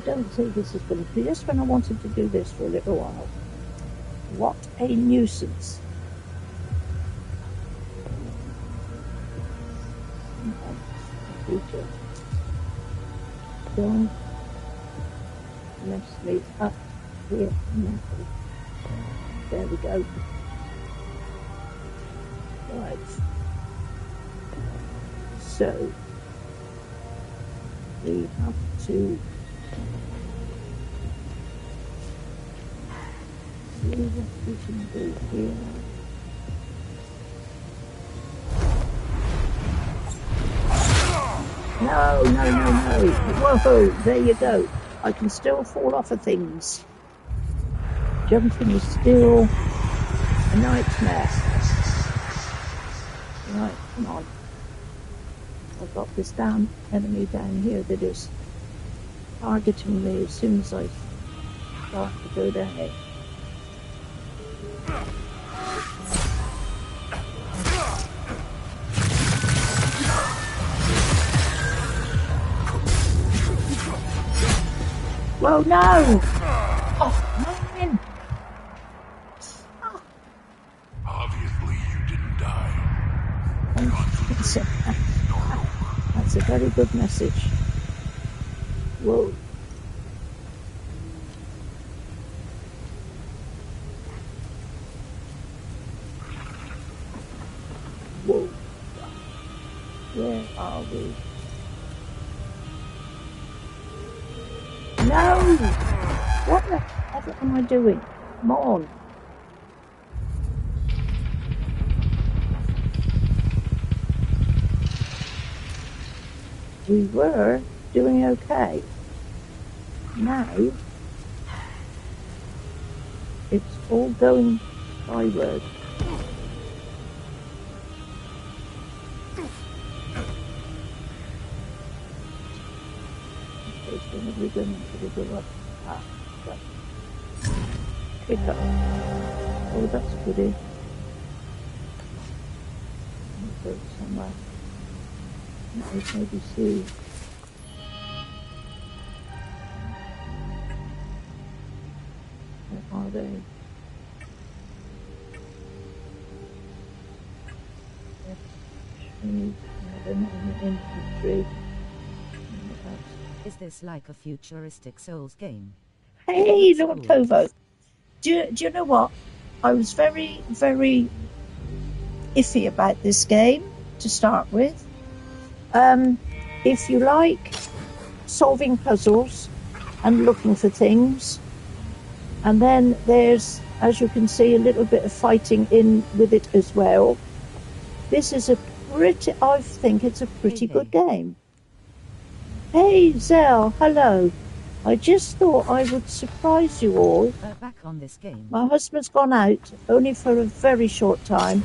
don't say this is going to be just when I wanted to do this for a little while. What a nuisance. Don't mess me up here. There we go. Right. So we have to see what we can do here. No. Whoa, there you go. I can still fall off of things. Jumping is still a nightmare. Right, come on. I've got this enemy down here that is targeting me as soon as I start to go down. Whoa, no! Oh, man! Oh. Obviously, you didn't die. That's a very good message. Whoa. Whoa. Where are we? No! What the hell am I doing? Come on. We were doing okay. Now, it's all going skyward. We're going to go up. Pick up. Oh, that's goody. Go somewhere. Let's maybe see. Where are they? They're not in the infantry. Is this like a futuristic Souls game? Hey, Lord Povo. Do you know what? I was very, very iffy about this game to start with. If you like solving puzzles and looking for things, and then there's, as you can see, a little bit of fighting in with it as well. This is I think it's a pretty good game. Hey, Zell, hello. I just thought I would surprise you all. Back on this game. My husband's gone out, only for a very short time.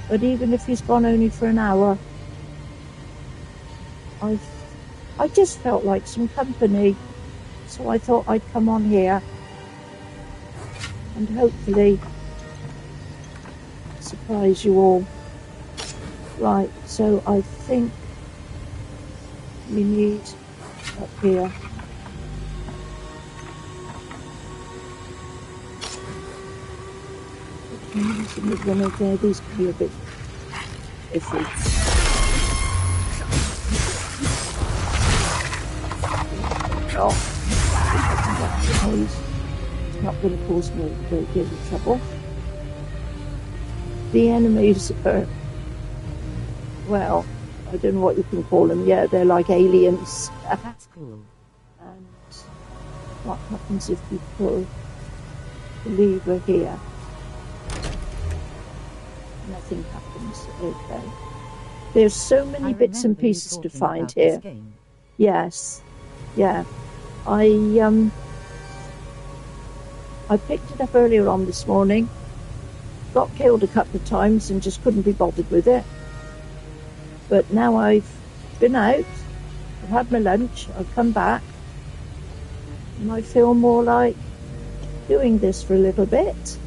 But even if he's gone only for an hour, I just felt like some company. So I thought I'd come on here and hopefully surprise you all. Right, so I think we need up here. These can be a bit iffy. Oh, it's not going to cause me a great deal of trouble. The enemies are, well, I don't know what you can call them. Yeah, they're like aliens. That's cool. And what happens if you pull the lever here? Nothing happens. Okay. There's so many bits and pieces to find here. Yes. Yeah. I picked it up earlier on this morning. Got killed a couple of times and just couldn't be bothered with it. But now I've been out, I've had my lunch, I've come back, and I feel more like doing this for a little bit.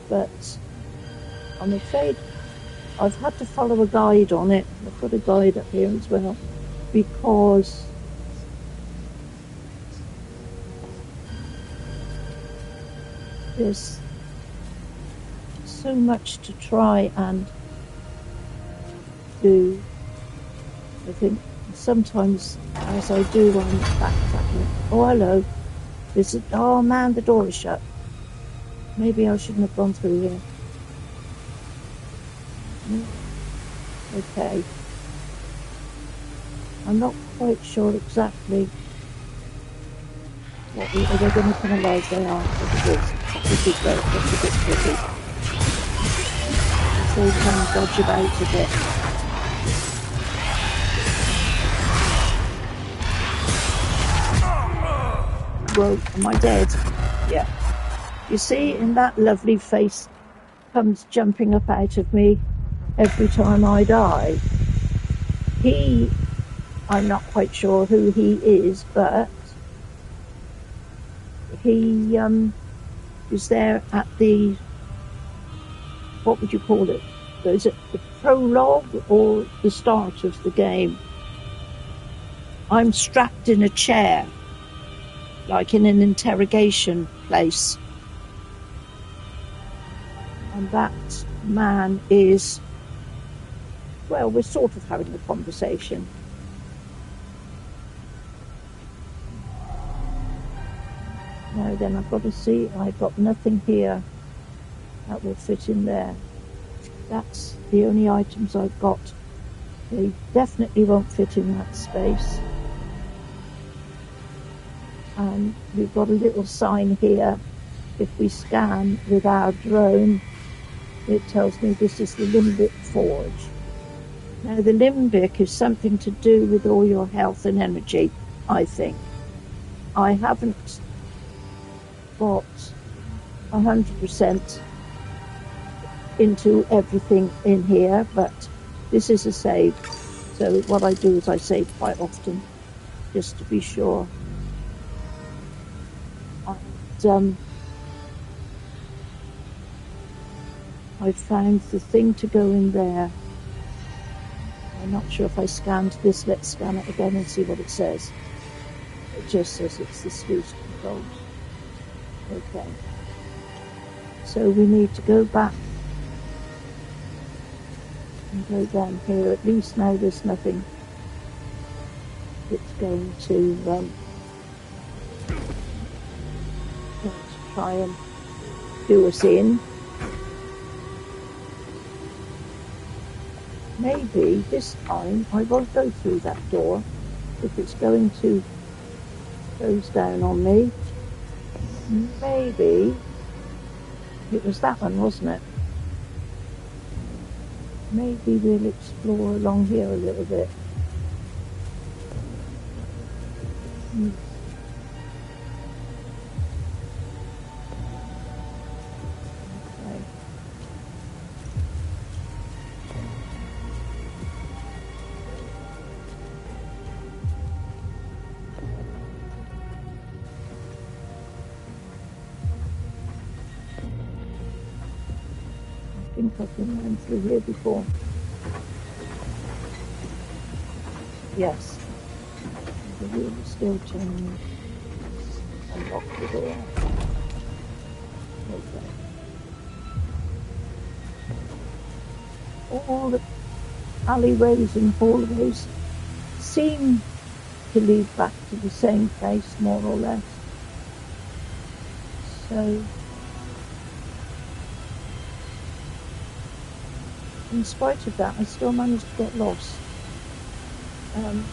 But I'm afraid I've had to follow a guide on it. I've got a guide up here as well, because there's so much to try and do. I think sometimes as I do, I'm backtracking. Oh, hello. Oh man, the door is shut. Maybe I shouldn't have gone through here. Okay. I'm not quite sure exactly what are they going to come alive? They are. This is great. That's a bit tricky. So you can dodge about a bit. Whoa, am I dead? Yeah. You see, in that lovely face comes jumping up out of me every time I die. I'm not quite sure who he is, but he was there at the, what would you call it? Is it the prologue or the start of the game? I'm strapped in a chair, like in an interrogation place. And that man is, well, we're sort of having a conversation. Now then, I've got to see, I've got nothing here that will fit in there. That's the only items I've got. They definitely won't fit in that space. And we've got a little sign here. If we scan with our drone, it tells me this is the limbic forge. Now the limbic is something to do with all your health and energy, I think. I haven't got 100% into everything in here, but this is a save. So what I do is I save quite often, just to be sure. And I found the thing to go in there. I'm not sure if I scanned this. Let's scan it again and see what it says. It just says it's the sluice controls. Okay. So we need to go back and go down here. At least now there's nothing that's going to try and do us in. Maybe this time I won't go through that door if it's going to close down on me. Maybe it was that one, wasn't it? Maybe we'll explore along here a little bit. I think I've been round through here before. Yes. The wheel is still turning. Unlock the door. Okay. All the alleyways and hallways seem to lead back to the same place, more or less. So, in spite of that, I still managed to get lost. I'm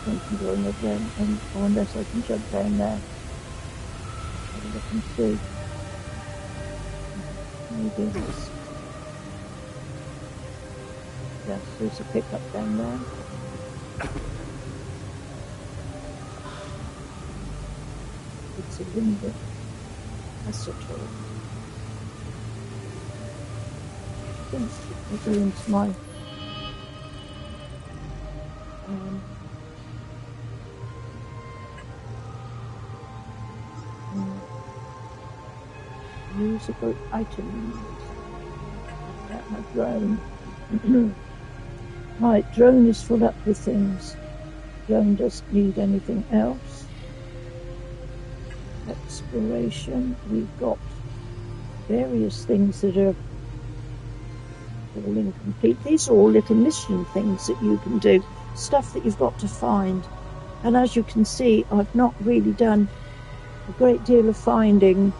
thinking going again, unless I can jump down there. Have a look and see. Maybe this. Yes, there's a pickup down there. It's a limbic acetone. I think I'll go into my usable items. At my drone. Right, drone is full up with things. Drone doesn't need anything else. exploration. We've got various things that are all incomplete. These are all little mission things that you can do, stuff that you've got to find. And as you can see, I've not really done a great deal of finding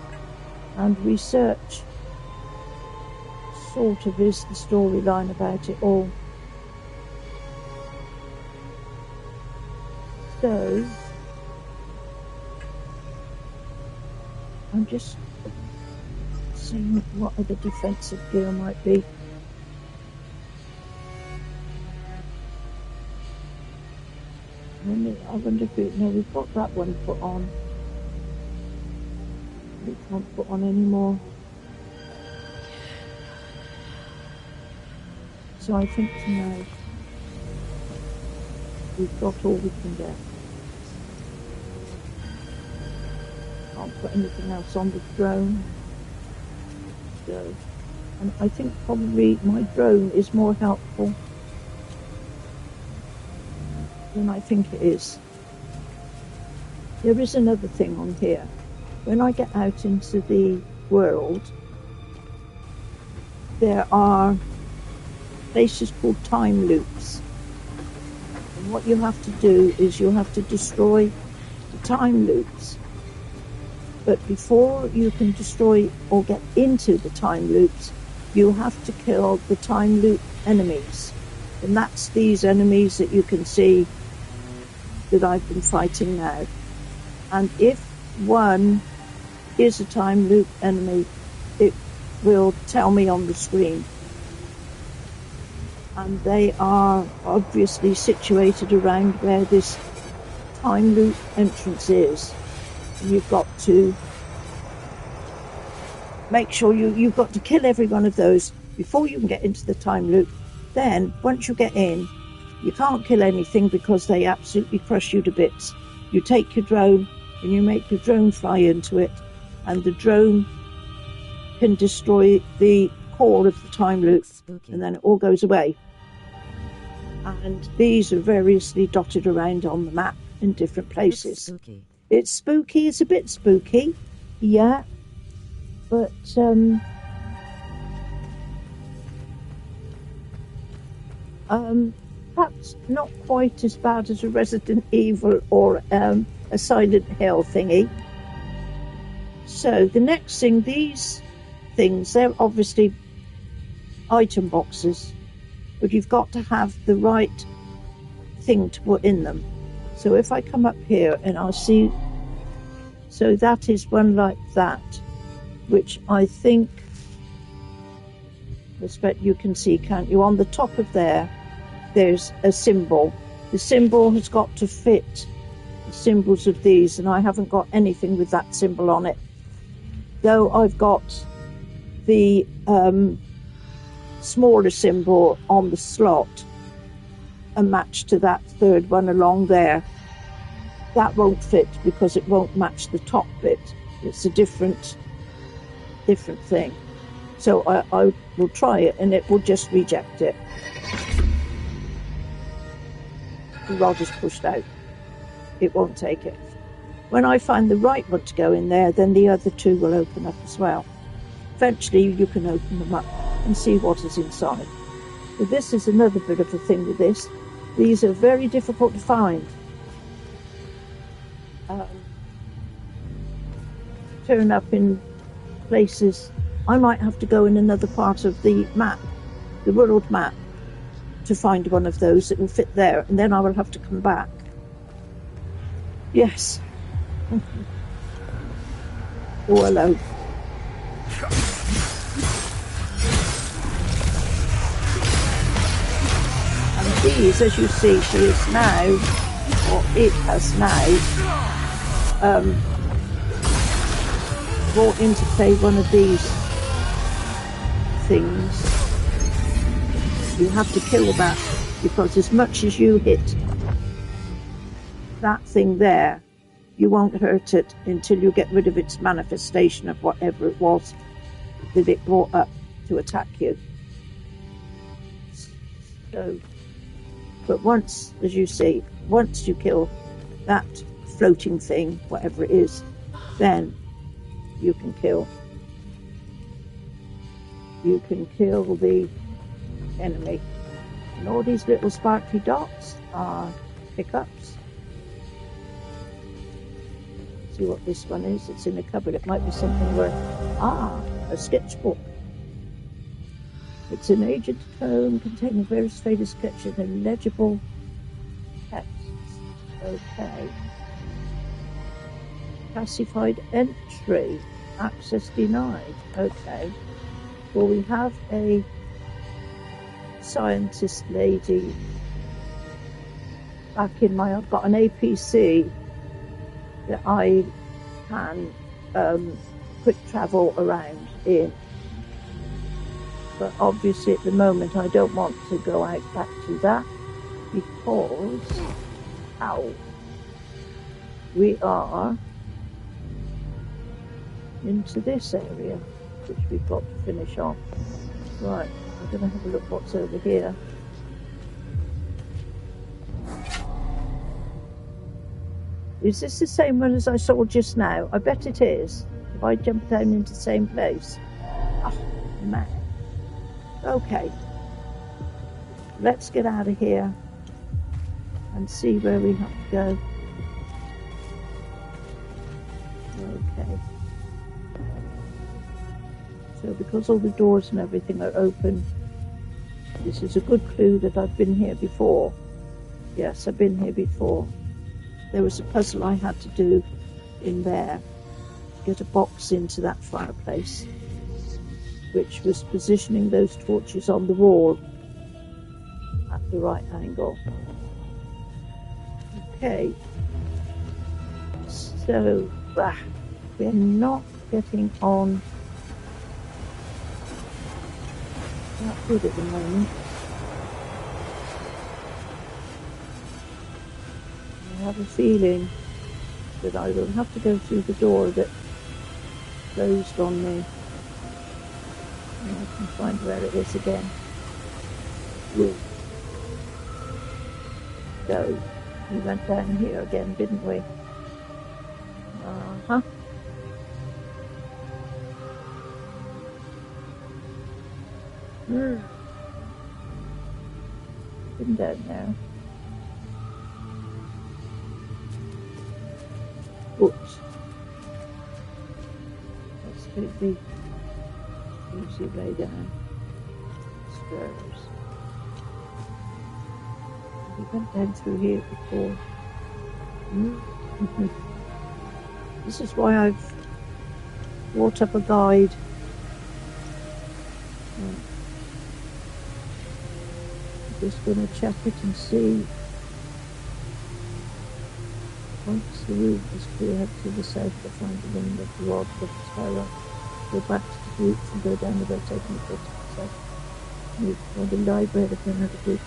and research. Sort of is the storyline about it all. So I'm just seeing what other defensive gear might be. I wonder if we've got that one put on. We can't put on anymore. So I think now we've got all we can get. Can't put anything else on the drone. So, and I think probably my drone is more helpful than I think it is. There is another thing on here. When I get out into the world, there are places called time loops. And what you have to do is you have to destroy the time loops. But before you can destroy or get into the time loops, you have to kill the time loop enemies. And that's these enemies that you can see that I've been fighting now. And if one is a time loop enemy, it will tell me on the screen. And they are obviously situated around where this time loop entrance is. And you've got to make sure you've got to kill every one of those before you can get into the time loop. Then, once you get in, you can't kill anything because they absolutely crush you to bits. You take your drone and you make your drone fly into it, and the drone can destroy the core of the time loop. Spooky. And then it all goes away. And these are variously dotted around on the map in different places. It's spooky. It's a bit spooky, yeah, but perhaps not quite as bad as a Resident Evil or a Silent Hill thingy. So the next thing, these things, they're obviously item boxes, but you've got to have the right thing to put in them. So if I come up here and I'll see, so that is one like that, which I think, I expect you can see, can't you? On the top of there, there's a symbol. The symbol has got to fit the symbols of these, and I haven't got anything with that symbol on it. Though I've got the smaller symbol on the slot, a match to that third one along there. That won't fit because it won't match the top bit. It's a different thing. So I will try it and it will just reject it. The rod is pushed out. It won't take it. When I find the right one to go in there, then the other two will open up as well. Eventually you can open them up and see what is inside. But this is another bit of a thing with this. These are very difficult to find. Turn up in places. I might have to go in another part of the map, the world map, to find one of those that will fit there, and then I will have to come back. Yes. Oh, hello. And these, as you see, she is now, or it has now, brought into play one of these things. You have to kill that, because as much as you hit that thing there, you won't hurt it until you get rid of its manifestation of whatever it was that it brought up to attack you. So, but once, as you see, once you kill that floating thing, whatever it is, then you can kill the enemy. And all these little sparkly dots are pickups. See what this one is. It's in a cupboard. It might be something worth. A sketchbook. It's an aged tome containing various faded sketches and illegible texts. Okay. Classified entry. Access denied. Okay. Well, we have a scientist lady back in my... I've got an APC that I can quick travel around in. But obviously at the moment I don't want to go out back to that because we are into this area which we've got to finish off. Right, I'm going to have a look what's over here. Is this the same one as I saw just now? I bet it is. If I jump down into the same place. Oh, man. Okay. Let's get out of here and see where we have to go. Okay. So because all the doors and everything are open, this is a good clue that I've been here before. Yes, I've been here before. There was a puzzle I had to do in there, get a box into that fireplace, which was positioning those torches on the wall at the right angle. Okay, so we're not getting on that good at the moment. I have a feeling that I will have to go through the door that closed on me. And I can find where it is again. So, we went down here again, didn't we? Uh-huh. Been down there. Oops. Let's take the easy way down. Stairs. We went down through here before. This is why I've brought up a guide. I'm just going to check it and see. Once the room is clear, head to the south to find the wing of the rod of terror. Go back to the group and go down the rotating the foot to the south. Move for the library of another group.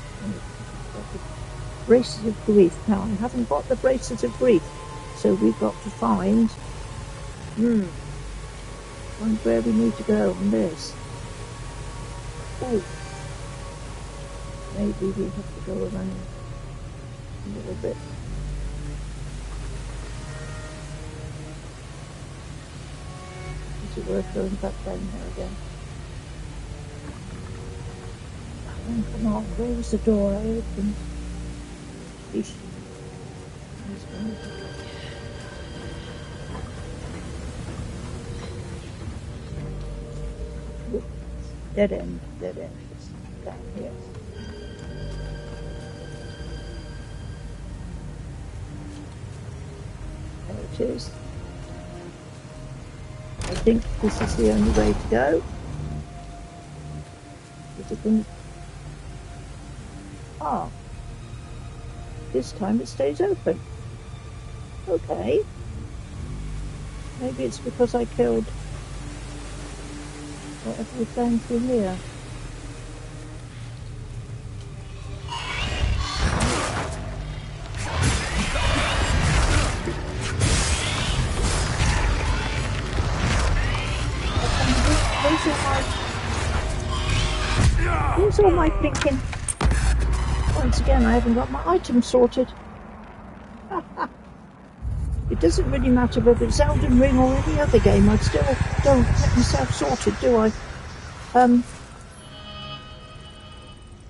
Braces of grief. Now, I haven't got the braces of grief, so we've got to find where we need to go on this. Oh, maybe we have to go around a little bit. Is it worth going back down there again? Oh, come on, where was the door I opened? Eesh. Dead end, it's down here. There it is. I think this is the only way to go. Is it going to... Ah. This time it stays open. Okay. Maybe it's because I killed whatever was down through here. Where's all my thinking? Once again, I haven't got my items sorted. It It doesn't really matter whether it's Elden Ring or any other game. I still don't get myself sorted, do I?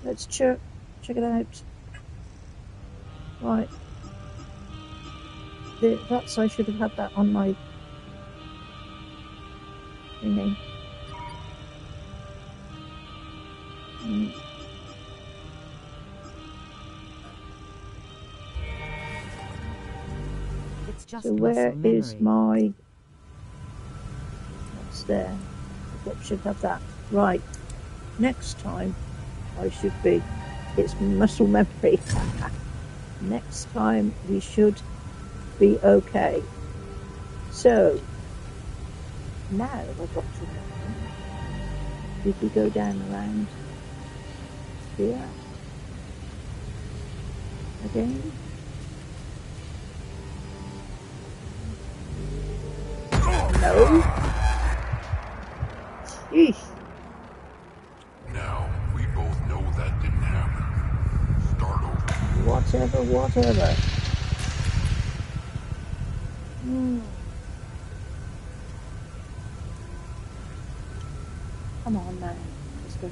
Let's check it out. Right. That's, I should have had that on my thingy. It's just So where is my... That's there. I should have that. Right. Next time I should be... It's muscle memory. Next time we should be okay. So, now I've got to know. Did we go down around here? Again? No. Eesh. Now, we both know that didn't happen. Start over. Whatever. Come on now. Let's go.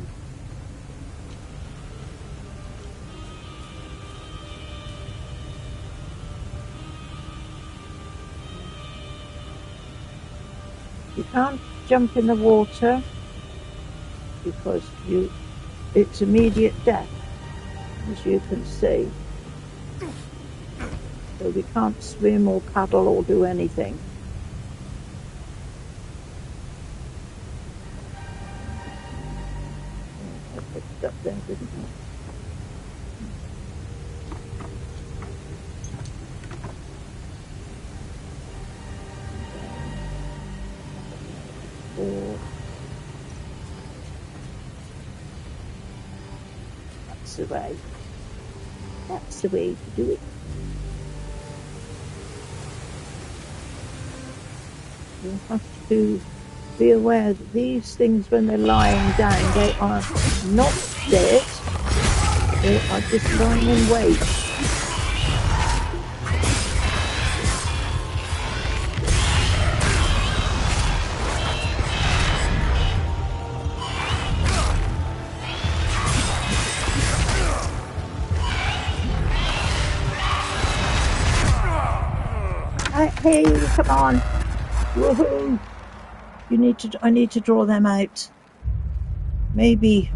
You can't jump in the water because it's immediate death, as you can see. So we can't swim or paddle or do anything. I picked up there, didn't I? That's the way to do it. You have to be aware that these things, when they're lying down, they are not dead. They are just lying in wait. Hey, come on. Woohoo. I need to draw them out. Maybe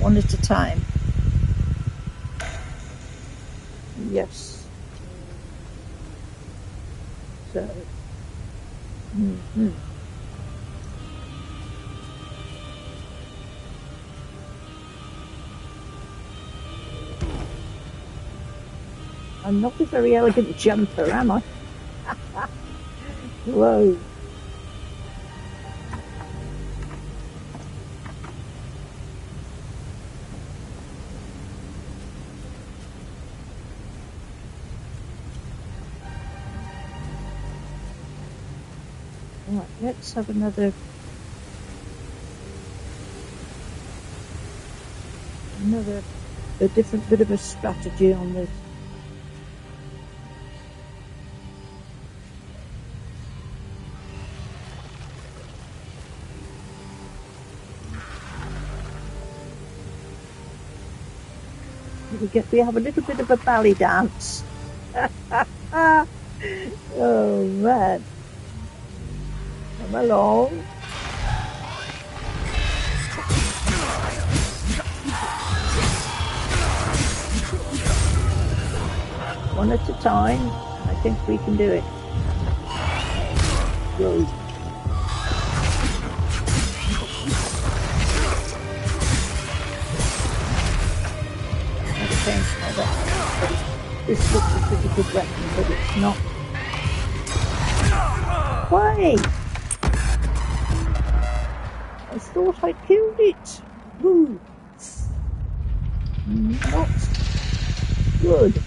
one at a time. Yes. So. I'm not a very elegant jumper, am I? Whoa. Right, let's have a different bit of a strategy on this. We have a little bit of a belly dance. Oh man. Come along. One at a time. I think we can do it. Good. This looks a pretty good weapon, but it's not. Why? I thought I'd killed it. Ooh. Not good.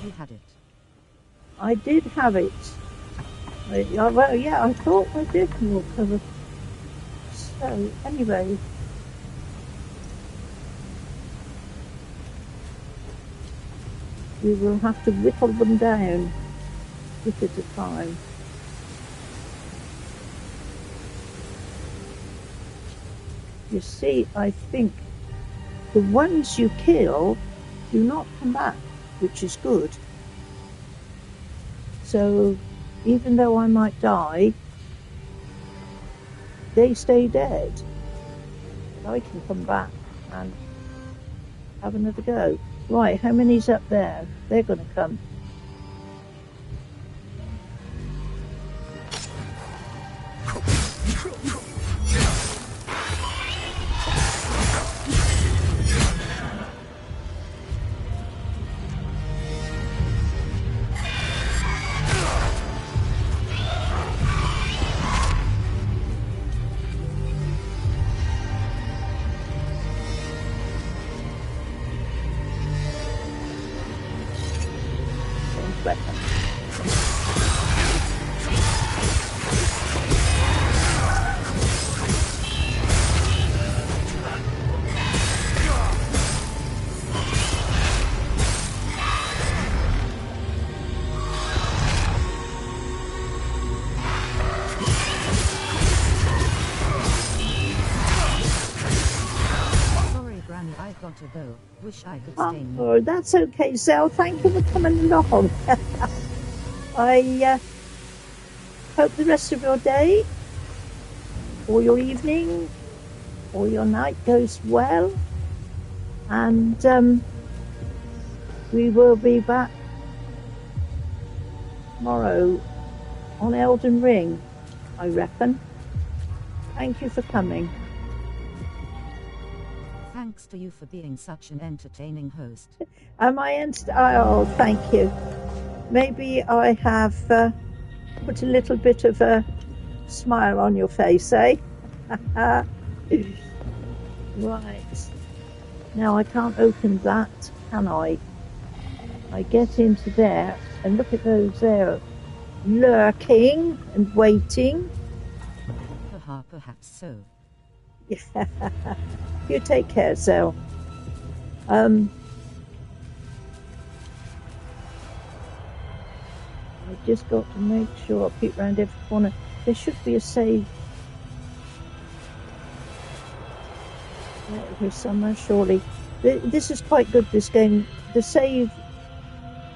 You had it. I did have it. Well, yeah, I thought I did more cover. So, anyway. We will have to whittle them down, bit at a time. You see, I think the ones you kill do not come back, which is good. So, even though I might die, they stay dead. But I can come back and have another go. Right, how many's up there? They're going to come. I've got to go. Wish I could stay more. Oh, that's okay, Zell. Thank you for coming along. I hope the rest of your day, or your evening, or your night goes well. And we will be back tomorrow on Elden Ring, I reckon. Thank you for coming. Thanks to you for being such an entertaining host. Am I oh, thank you. Maybe I have put a little bit of a smile on your face, eh? Right. Now I can't open that, can I? I get into there and look at those there lurking and waiting. Perhaps so. Yeah. You take care, Zell. I just got to make sure I peek around every corner. There should be a save. Here somewhere, surely. This is quite good, this game. The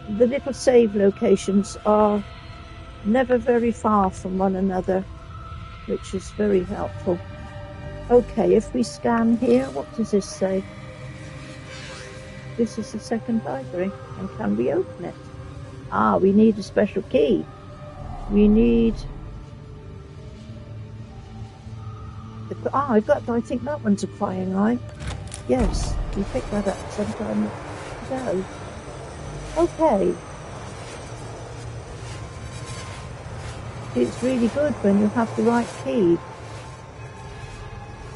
little save locations are never very far from one another, which is very helpful. Okay, if we scan here, what does this say? This is the second library, and can we open it? Ah, we need a special key. We need... I think that one's a crying eye. Yes, we picked that up some time ago. Okay. It's really good when you have the right key.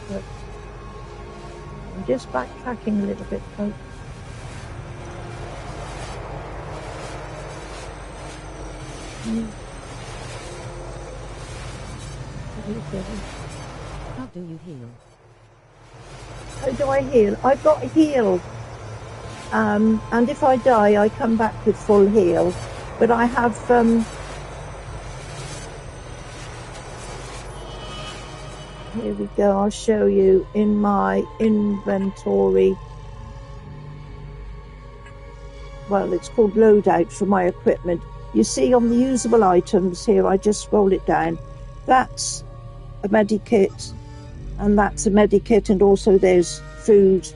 But I'm just backtracking a little bit, folks. How do you heal? How do I heal? I've got a heal. And if I die, I come back with full heal. But I have... Here we go, I'll show you in my inventory. Well, it's called loadout for my equipment. You see on the usable items here, I just scroll it down. That's a medikit, and that's a medikit, and also there's food,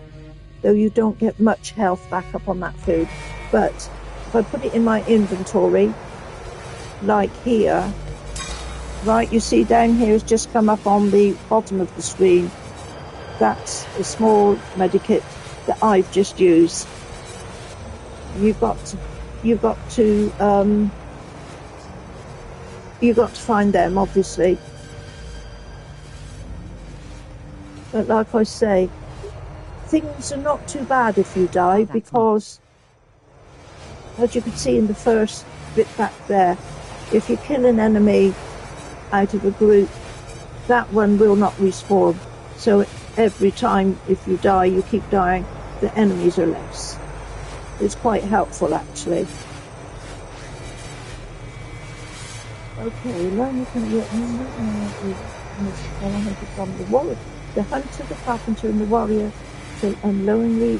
though you don't get much health back up on that food. But if I put it in my inventory, like here, right, you see down here has just come up on the bottom of the screen. That's a small medikit that I've just used. You've got to find them, obviously. But like I say, things are not too bad if you die, because as you can see in the first bit back there, if you kill an enemy out of a group, that one will not respawn. So every time if you die, you keep dying, the enemies are less. It's quite helpful actually. Okay, learn you can get from the warrior, the hunter, the carpenter, and the warrior shall unlowingly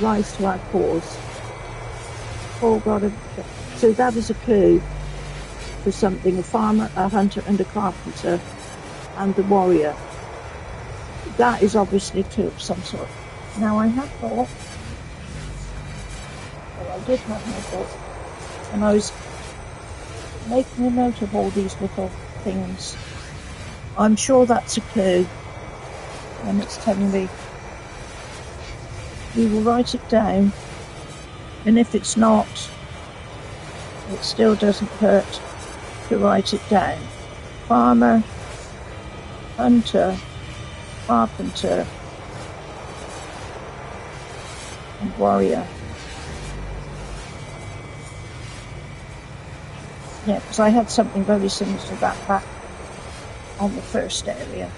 rise to our cause. Oh God! So that is a clue for something: a farmer, a hunter, and a carpenter, and the warrior. That is obviously a clue of some sort. Now I have got, well, I did have my book, and I was making a note of all these little things. I'm sure that's a clue, and it's telling me. We will write it down, and if it's not, it still doesn't hurt to write it down. Farmer, hunter, carpenter, and warrior. Yeah, because I had something very similar to that back on the first area.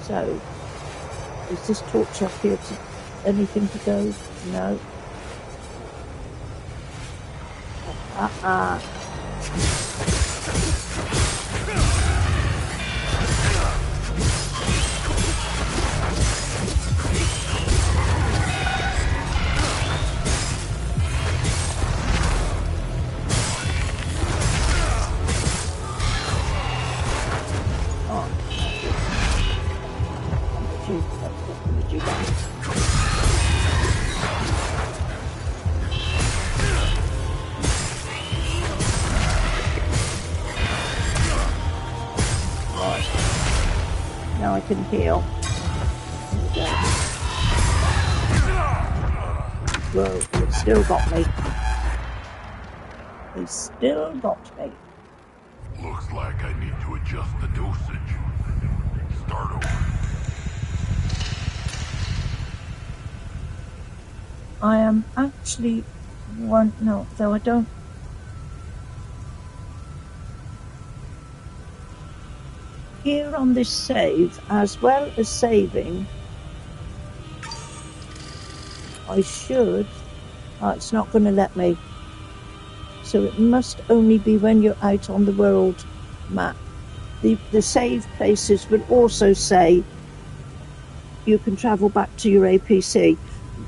So, is this torch up here to anything to go? No. Now I can heal. Whoa, it still got me. He still got me. Looks like I need to adjust the dosage. Start over. I am actually no, though I don't. Here on this save, as well as saving, I should. It's not going to let me. So it must only be when you're out on the world map. The save places will also say you can travel back to your APC,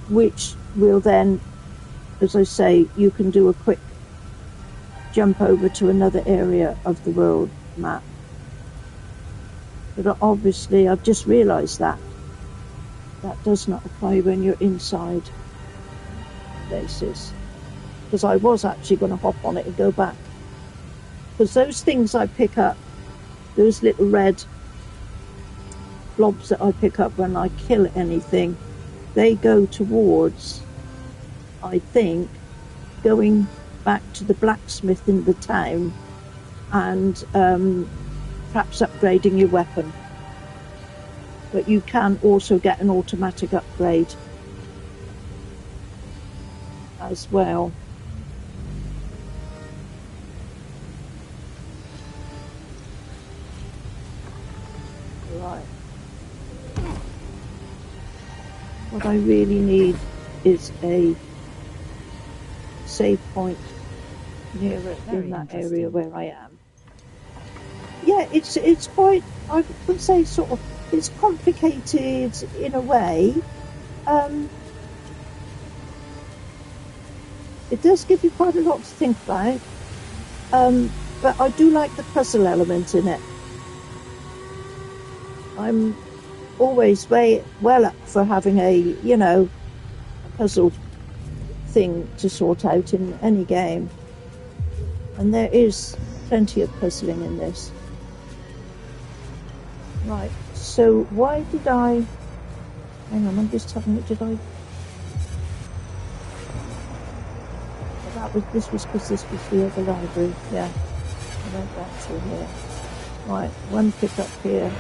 which will then, as I say, you can do a quick jump over to another area of the world map. But obviously, I've just realised that does not apply when you're inside places. Because I was actually going to hop on it and go back. Because those things I pick up, those little red blobs that I pick up when I kill anything, they go towards, I think, going back to the blacksmith in the town and perhaps upgrading your weapon. But you can also get an automatic upgrade as well. Right. What I really need is a save point nearer in that area where I am. Yeah, it's quite, I would say, sort of, it's complicated in a way. It does give you quite a lot to think about, but I do like the puzzle element in it. I'm always well up for having a puzzle thing to sort out in any game, and there is plenty of puzzling in this. Right, so why did I... Hang on, I'm just having it, did I... This was because this was the other library, yeah. I went back through here. Right, one pick up here.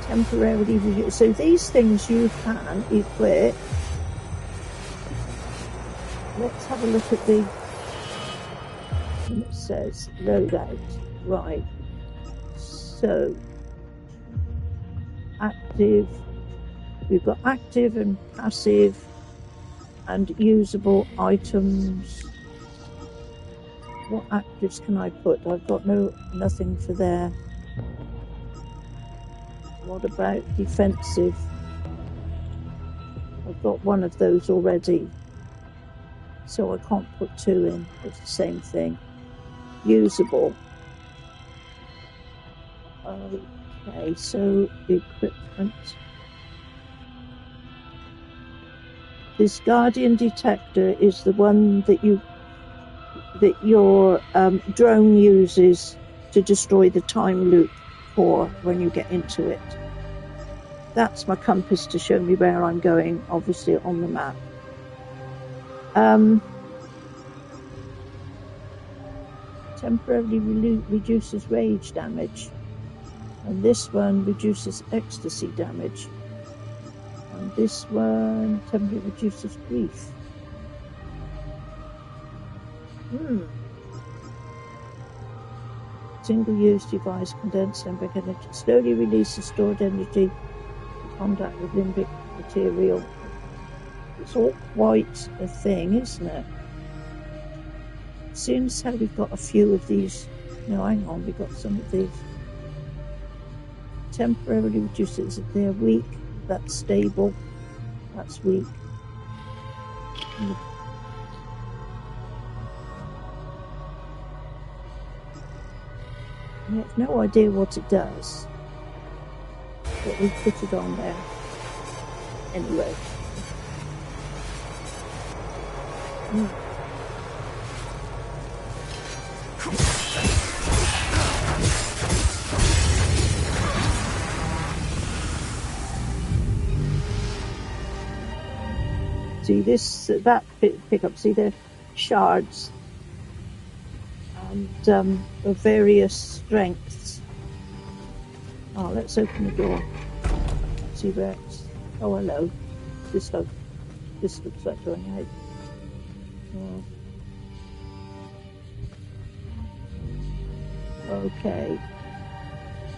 temporarily reduce. So these things you can equip. Let's have a look at the, and it says loadout. Right. So active, we've got active and passive and usable items. What actives can I put? I've got nothing for there. What about defensive? I've got one of those already, so I can't put two in. It's the same thing. Usable. Okay, so equipment. This guardian detector is the one that your drone uses to destroy the time loop for when you get into it. That's my compass to show me where I'm going, obviously on the map. Temporarily reduces rage damage. And this one reduces ecstasy damage. And this one temporarily reduces grief. Single-use device condensed limbic energy. Slowly releases stored energy in contact with limbic material. It's all quite a thing, isn't it? Soon as how we've got a few of these. No, hang on, we've got some of these. Temporarily reduces if they're weak. That's stable. That's weak. I have no idea what it does, but we put it on there anyway. See this, that pickup, see the shards and of various strengths. Oh, let's open the door. See where it's, oh hello, this looks like going out. Oh. Okay,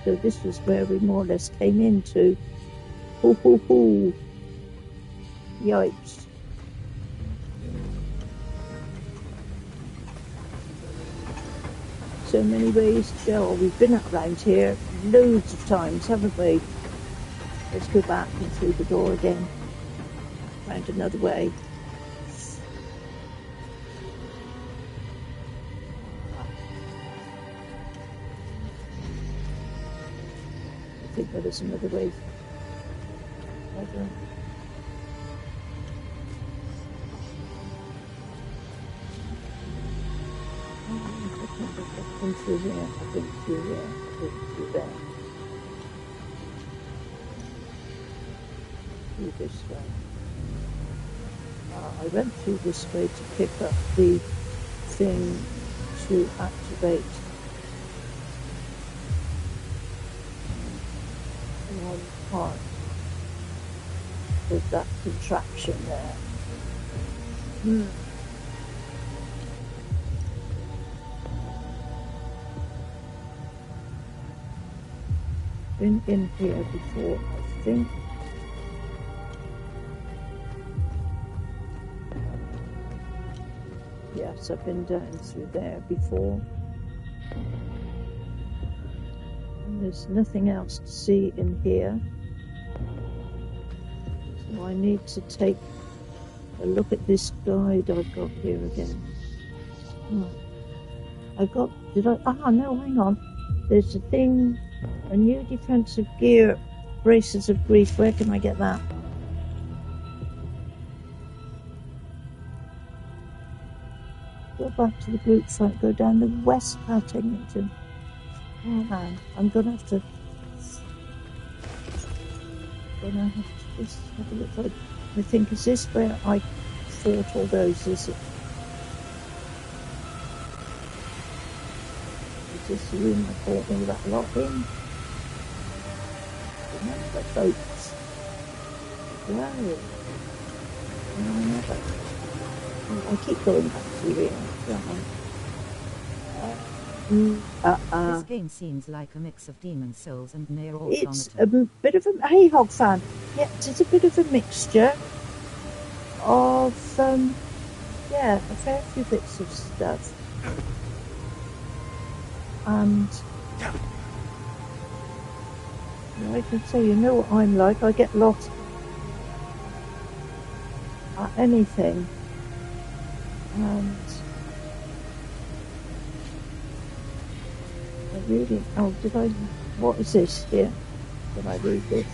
so this was where we more or less came into. Hoo hoo hoo. Yikes. So many ways to go. We've been around here loads of times, haven't we? Let's go back and through the door again. Round another way. I think there is another way. I've been through here, I've been through here, I've been through there. Through this way. I went through this way to pick up the thing to activate one part of that contraption there. Been in here before, I think. Yes, I've been down through there before. And there's nothing else to see in here. So I need to take a look at this guide I've got here again. I've got, no, hang on. There's a thing, a new defensive gear, braces of grief. Where can I get that? Go back to the group site, go down the west Thegamergranni. Oh man, I'm gonna have to just have a look. I think, is this where I fought all those? Is this the room I fought all that lot in? Remember, folks. Whoa. No, never. Oh, I keep going back to here, don't I? This game seems like a mix of Demon Souls and Nier It's Automata. a bit of a... Hey, Hog fan. Yeah, it's a bit of a mixture of, yeah, a fair few bits of stuff. And I can say, you know what I'm like, I get lost at anything. And I really, oh, what is this here? Did I read this?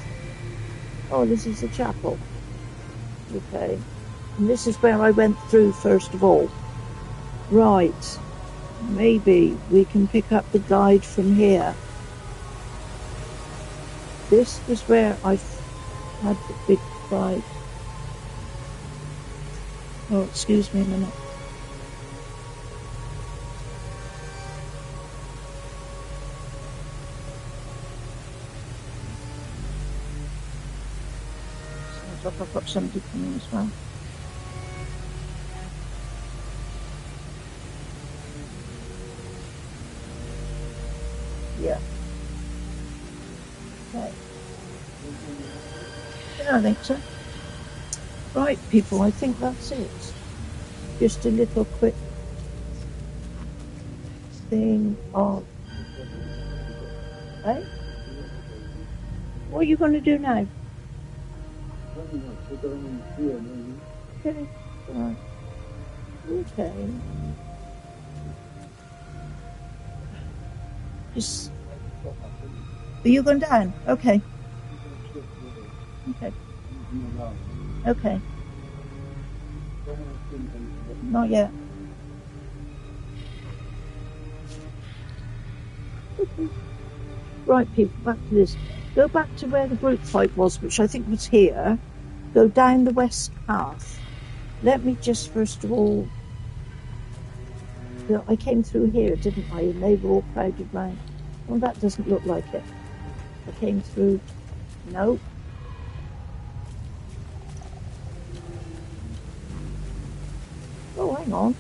Oh, this is the chapel. Okay. And this is where I went through first of all. Right. Maybe we can pick up the guide from here. This was where I had the big fight. Oh, excuse me a minute. Sounds like I've got somebody coming as well. Yeah. Okay. Yeah, I think so. Right, people, I think that's it. Just a little quick thing of... Hey? What are you going to do now? Okay. Right. Okay. Just... Are you going down? Okay. Okay. Okay. Not yet. Right, people, back to this. Go back to where the group fight was, which I think was here. Go down the west path. Let me just, first of all... I came through here, didn't I? And they were all crowded round. Well, that doesn't look like it. I came through... No. Oh, hang on.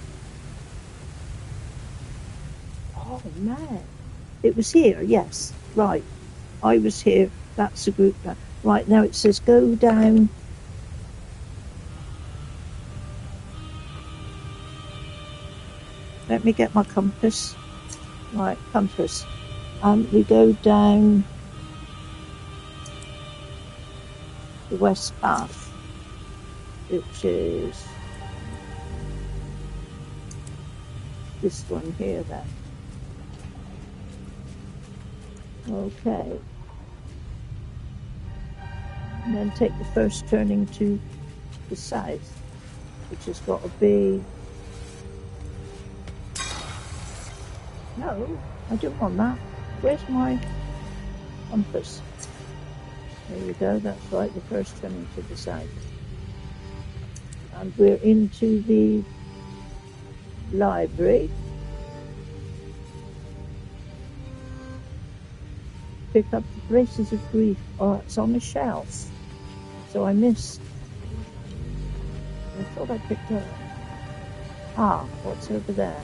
Oh, man. It was here, yes. Right. I was here. That's the group. Right, now it says go down. Let me get my compass. Right, compass. We go down the west path, which is this one here then. Okay. And then take the first turning to the south, which has got to be... No, I don't want that. Where's my compass? There you go, that's right, the first turning to the south. And we're into the library. Pick up the Braces of Grief. Oh, it's on the shelf. So I missed. I thought I picked up. Ah, what's over there?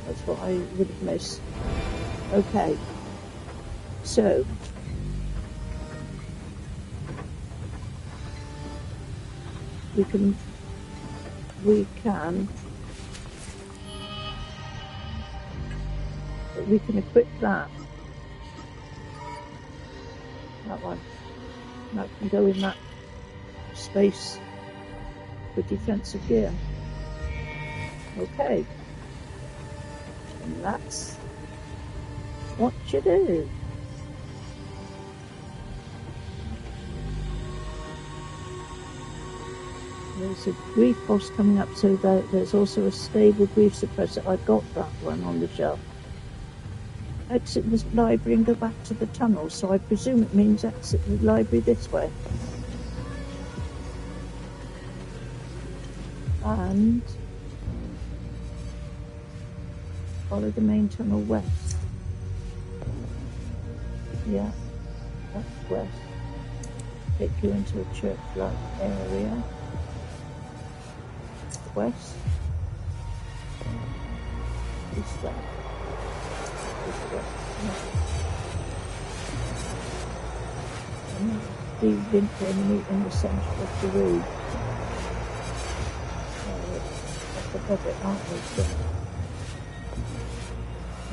That's what I would have missed. Okay. So. We can equip that. That one. That can go in that space for defensive gear. Okay. And that's what you do. There's a grief boss coming up, so there's also a stable grief suppressor. I got that one on the shelf. Exit the library and go back to the tunnel, so I presume it means exit the library this way. And follow the main tunnel west. Yeah. That's west. Take you into a church-like area. West. This way. This way. And the enemy in the centre of the room. Up above it, aren't we? So,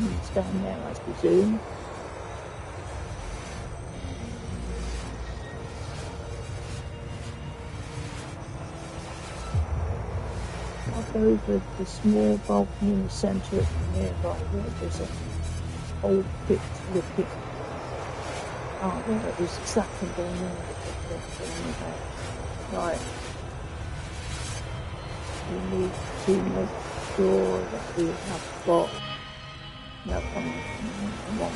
it's down there, I presume. Up over the small balcony in the centre of the nearby where there's an old pit looking. Oh, there it is. It's that thing down there. Right. We need to make sure that we have got. No, come on.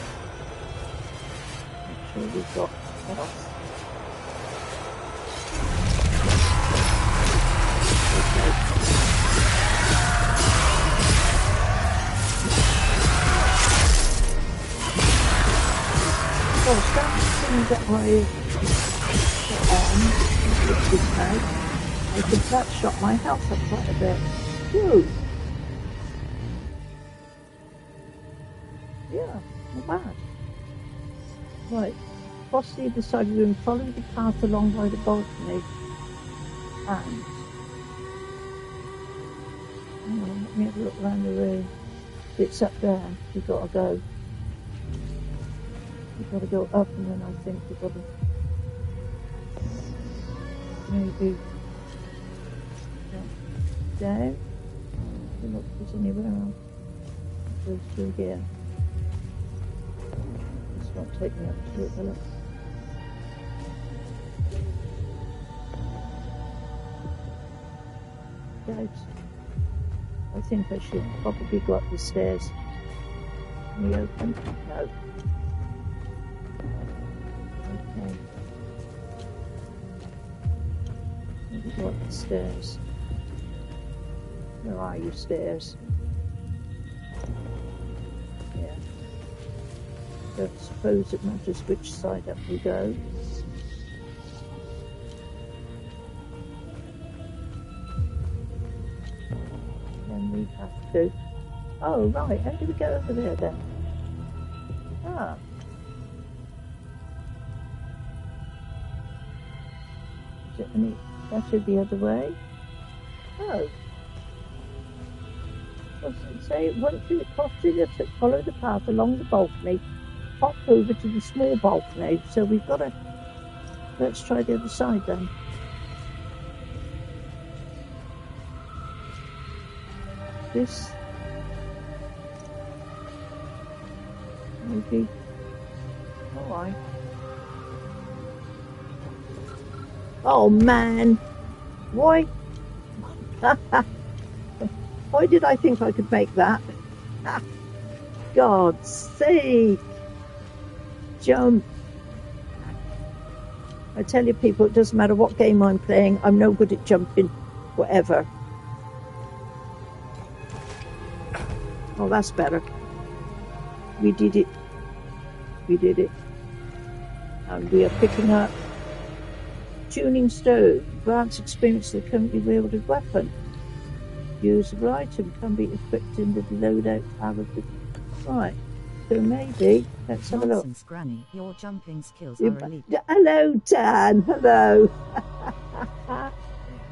Make sure we've got enough. Well, something that I put on this bag, I think that shot my health up quite a bit. Whew. Yeah, not bad. Right, cross the other side of the room, follow the path along by the balcony, and hang on, let me have a look around the room. It's up there, we've got to go. We've got to go up, and then I think we've got to maybe down. I don't know if there's anywhere else. Go through here. This won't take me up to it, will it? Right. I think I should probably go up the stairs. Can we open? No. Okay. Maybe go up the stairs. Where are you, stairs? Yeah. Don't suppose it matters which side up we go. Then we have to. Oh, right. How do we get over there then? Ah. Is it any better the other way? Oh. What does it say? Once you cross follow the path along the balcony, hop over to the small balcony. So we've got to. Let's try the other side then. This. Maybe. Alright. Oh man! Why? Why did I think I could make that? God's sake! Jump! I tell you people, it doesn't matter what game I'm playing, I'm no good at jumping, whatever. Oh, that's better. We did it. We did it. And we are picking up tuning stone. Grants experience the currently wielded weapon. Usable item can be equipped in the loadout tab of the right. So maybe let's have a look. Nonsense, Granny. Your jumping skills are elite. Hello, Dan. Hello.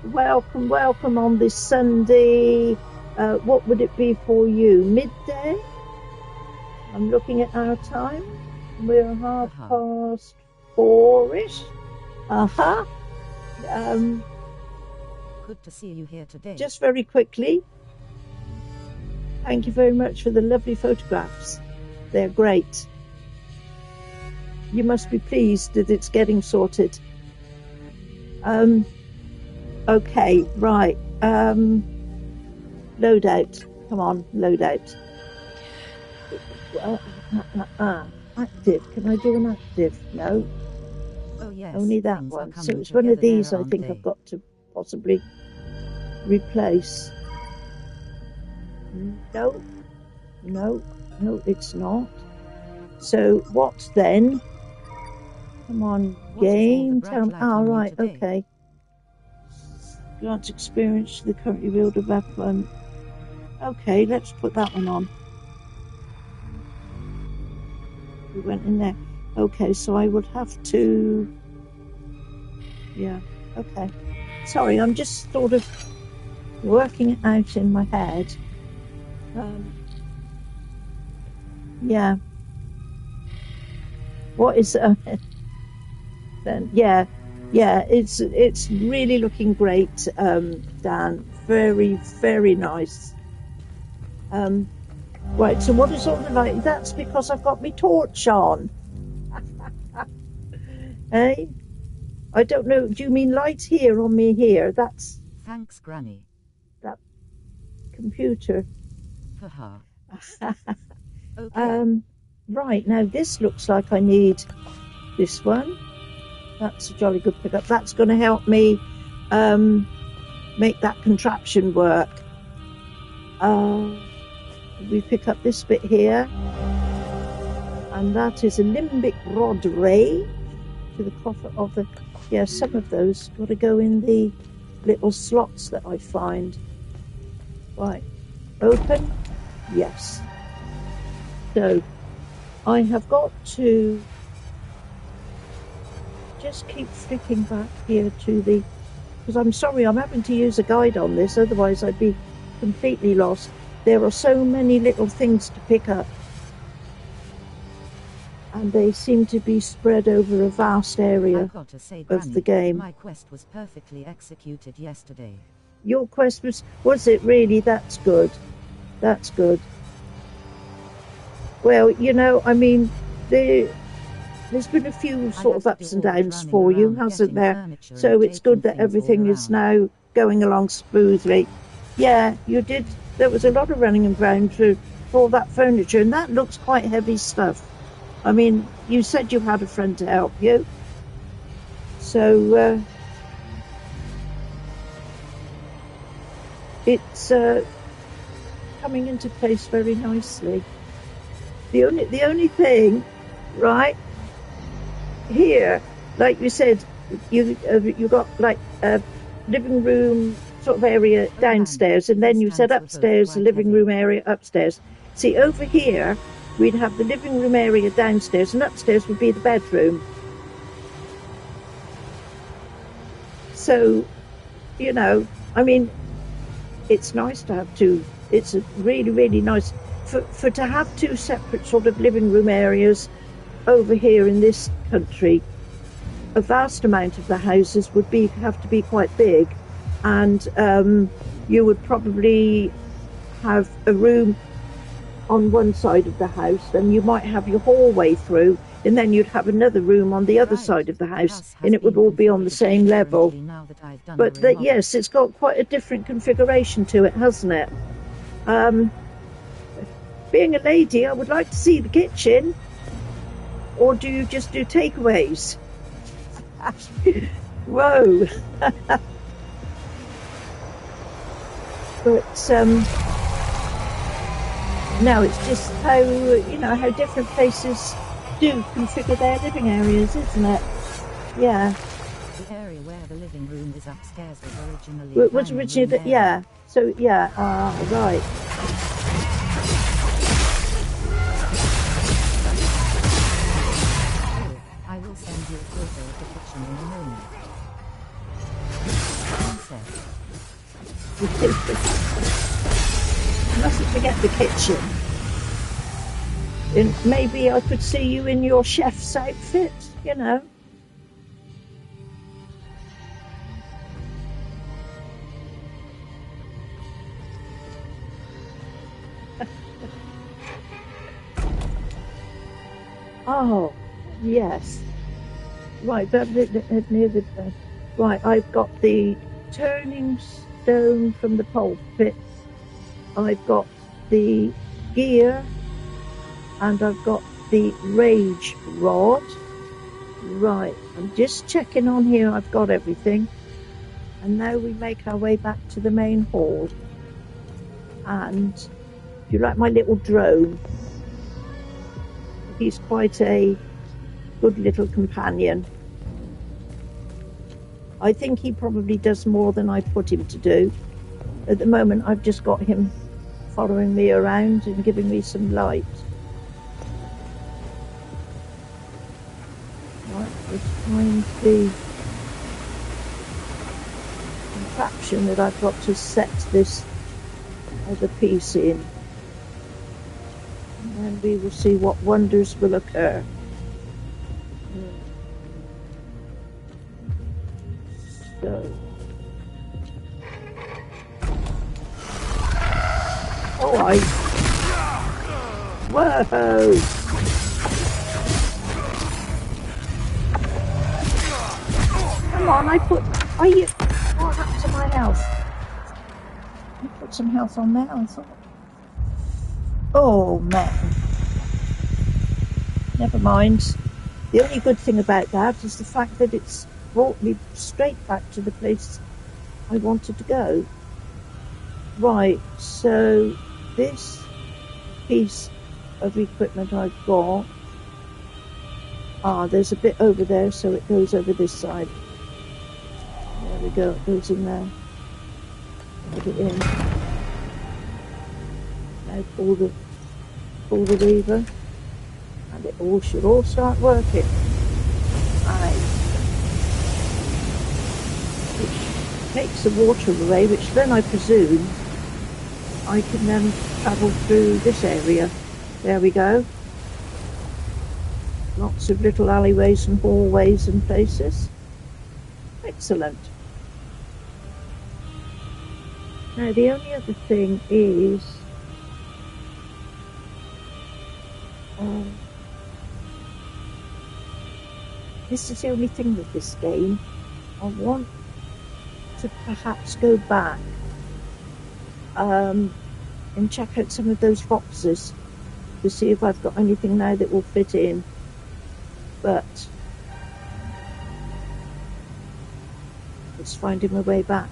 Welcome, welcome on this Sunday. What would it be for you? Midday? I'm looking at our time. We're 4:30-ish. Good to see you here today. Just very quickly, thank you very much for the lovely photographs. They're great. You must be pleased that it's getting sorted. Okay, right. Loadout. Come on, loadout. Active. Can I do an active? No. Oh yes. Only that things one. are So coming it's one of together these there, I think aren't I've they? got to possibly replace. No, no, no, it's not. So what then? Come on, What is all the game. bright Tell me. light Oh, on you right, today? okay. Grants experience to the currently builder weapon. Okay, let's put that one on. We went in there. Okay, so I would have to... Yeah, okay. Sorry, I'm just sort of working it out in my head. Yeah. What is... then, yeah, it's really looking great, Dan. Very, very nice. Right, so what is all the light? That's because I've got my torch on. Hey? I don't know. Do you mean light here on me here? That's Thanks, Granny. that computer. Haha. Okay. Right, now this looks like I need this one. That's a jolly good pickup. That's going to help me make that contraption work. We pick up this bit here, and that is a limbic rod ray to the coffer of the... Yeah, some of those got to go in the little slots that I find. Right, open. Yes. So I have got to just keep flicking back here to the... Because I'm sorry, I'm having to use a guide on this, otherwise I'd be completely lost. There are so many little things to pick up, and they seem to be spread over a vast area I've got to say, Granny, of the game. my quest was perfectly executed yesterday. Your quest was it really? That's good. That's good. Well, you know, I mean, there's been a few sort of ups and downs for you, hasn't there? So it's good that everything is now going along smoothly. Yeah, you did. There was a lot of running around for all that furniture, and that looks quite heavy stuff. I mean, you said you had a friend to help you. So it's coming into place very nicely. The only thing, right, here, like you said, you got like a living room sort of area downstairs, and then you said upstairs, the living room area upstairs. See, over here, we'd have the living room area downstairs, and upstairs would be the bedroom. So, you know, I mean, it's nice to have two. It's a really, really nice for to have two separate sort of living room areas over here in this country. A vast amount of the houses would have to be quite big, and you would probably have a room on one side of the house, then you might have your hallway through, and then you'd have another room on the other side of the house, and it would all be on the same level. But yes, it's got quite a different configuration to it, hasn't it? Being a lady, I would like to see the kitchen. Or do you just do takeaways? Whoa. But no, it's just how, you know, how different places do configure their living areas, isn't it? Yeah. The area where the living room is upstairs was originally yeah. So yeah, right. I will send you a photo of the kitchen in a moment. Mustn't forget the kitchen. And maybe I could see you in your chef's outfit, you know. Oh, yes. Right, but near the... right, I've got the turning stone from the pulpit. I've got the gear, and I've got the rage rod. Right, I'm just checking on here. I've got everything. And now we make our way back to the main hall. And if you like my little drone, he's quite a good little companion. I think he probably does more than I put him to do. At the moment, I've just got him following me around and giving me some light. Right, let's find the contraption that I've got to set this other piece in. And then we will see what wonders will occur. So. Oh, whoa! Come on, what happened to my health? I put some health on there, I thought. Oh, man. Never mind. The only good thing about that is the fact that it's brought me straight back to the place I wanted to go. Right, so this piece of equipment I've got, there's a bit over there, so it goes over this side. There we go, it goes in there. Put it in. Now pull the lever, and it all should all start working. Right. Which takes the water away, which then I presume I can then travel through this area. There we go. Lots of little alleyways and hallways and places. Excellent. Now the only other thing is this is the only thing with this game. I want to perhaps go back and check out some of those boxes to see if I've got anything now that will fit in. But it's finding my way back.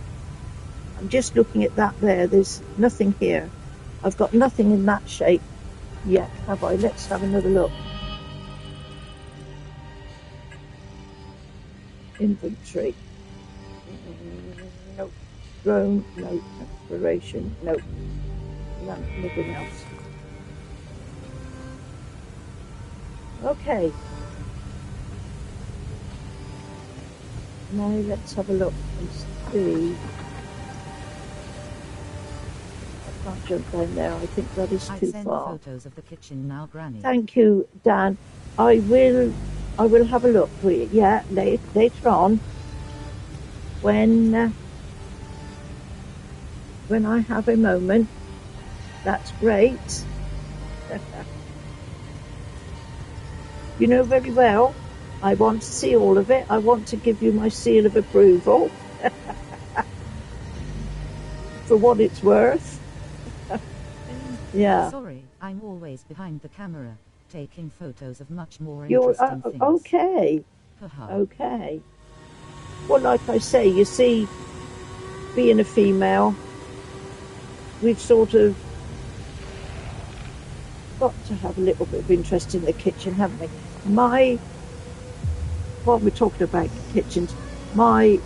I'm just looking at that there. There's nothing here. I've got nothing in that shape yet, have I? Let's have another look. Inventory. Nope. Drone. No. Exploration. Nope. Nothing else. Okay. Now let's have a look and see. I can't jump down there. I think that is too far. Photos of the kitchen now, Granny. Thank you, Dan. I will have a look for you. Yeah, later on, when I have a moment. That's great. You know very well, I want to see all of it. I want to give you my seal of approval for what it's worth. Yeah. Sorry, I'm always behind the camera, taking photos of much more You're interesting things. okay. Okay. Well, like I say, you see, being a female, we've sort of got to have a little bit of interest in the kitchen, haven't we? While we're talking about kitchens, my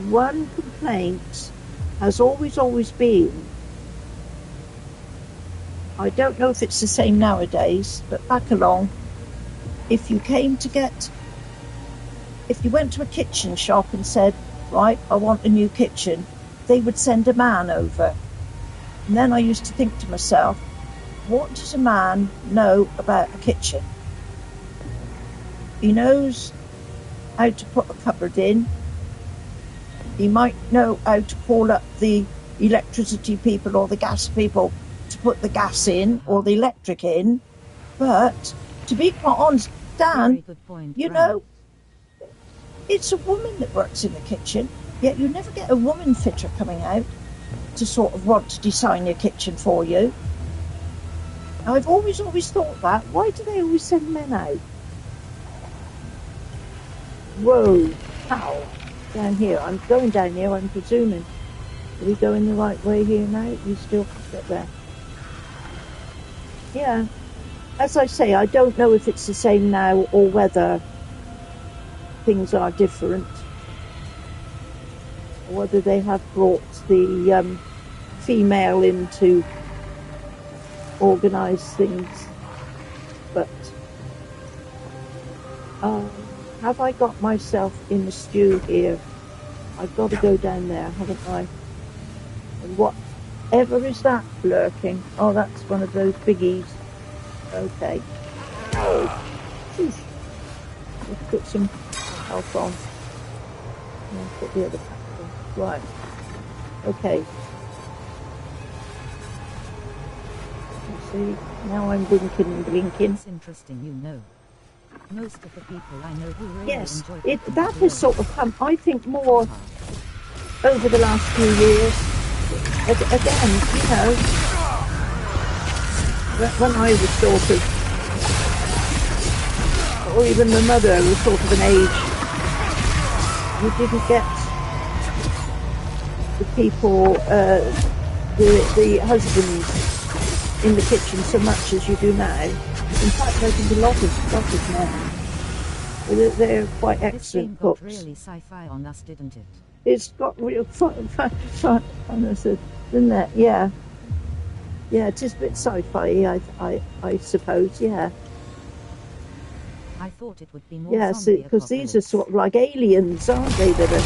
one complaint has always been, I don't know if it's the same nowadays, but back along, if you went to a kitchen shop and said, right, I want a new kitchen, they would send a man over. And then I used to think to myself, what does a man know about a kitchen? He knows how to put a cupboard in. He might know how to call up the electricity people or the gas people to put the gas in or the electric in. But to be quite honest, Dan, you know, it's a woman that works in the kitchen, yet you never get a woman fitter coming out to sort of want to design your kitchen for you. I've always thought that. Why do they always send men out? Whoa, how? Down here. I'm going down here, I'm presuming. Are we going the right way here now? You still get there. Yeah. As I say, I don't know if it's the same now or whether things are different, or whether they have brought the female in to organise things. But have I got myself in the stew here? I've got to go down there, haven't I? And whatever is that lurking? Oh, that's one of those biggies. Okay. Oh, sheesh. Let's put some health on. And put the other pack on. Right. Okay. You see, now I'm blinking and blinking. It's interesting, you know. Most of the people I know who really Yes, enjoy that has sort of come, I think, more over the last few years. Again, you know, when I was sort of, or even my mother was sort of an age, you didn't get the people, the husbands in the kitchen so much as you do now. In fact, I think a lot of men, they're quite excellent cooks. This game got really sci-fi on us, didn't it? It's got real fun, isn't it? Yeah. Yeah, it is a bit sci-fi, I suppose, yeah. I thought it would be more Yes, zombie because these are apocalypse. sort of like aliens, aren't they? That are...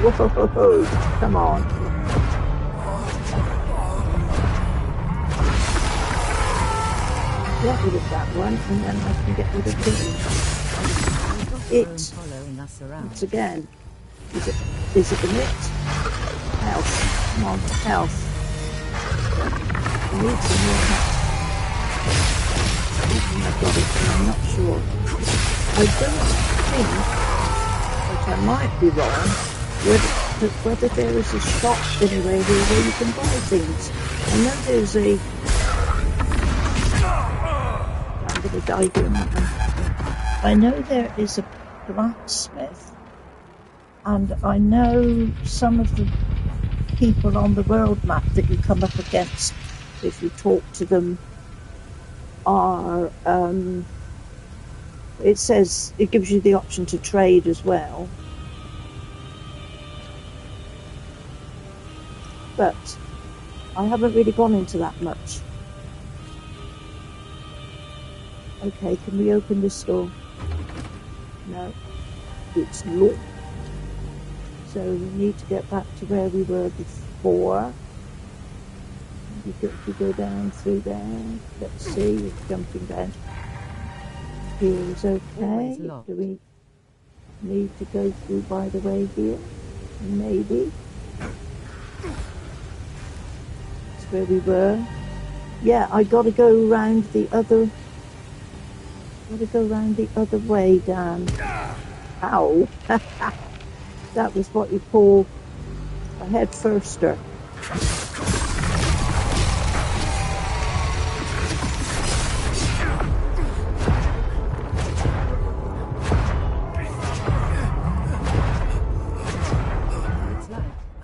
Whoa, come on. Get rid of that one, and then I can get rid of these. Following us around. Once again, is it the net? Health, come on, health. I need some more health. I think I've got it, but I'm not sure. I don't think, but I might be wrong, whether there is a shop anywhere here where you can buy things. I know there's a... I'm going to die here, aren't I? I know there is a blacksmith, and I know some of the people on the world map that you come up against if you talk to them are... it says it gives you the option to trade as well. But I haven't really gone into that much. Okay, can we open this door? No, it's locked. So we need to get back to where we were before. You go down through there. Let's see, you're jumping down. Here is okay. Do we need to go through by the way here? Maybe. Where we were. Yeah, I got to go round the other. Got to go round the other way, Dan. Ow! That was what you call a head firster.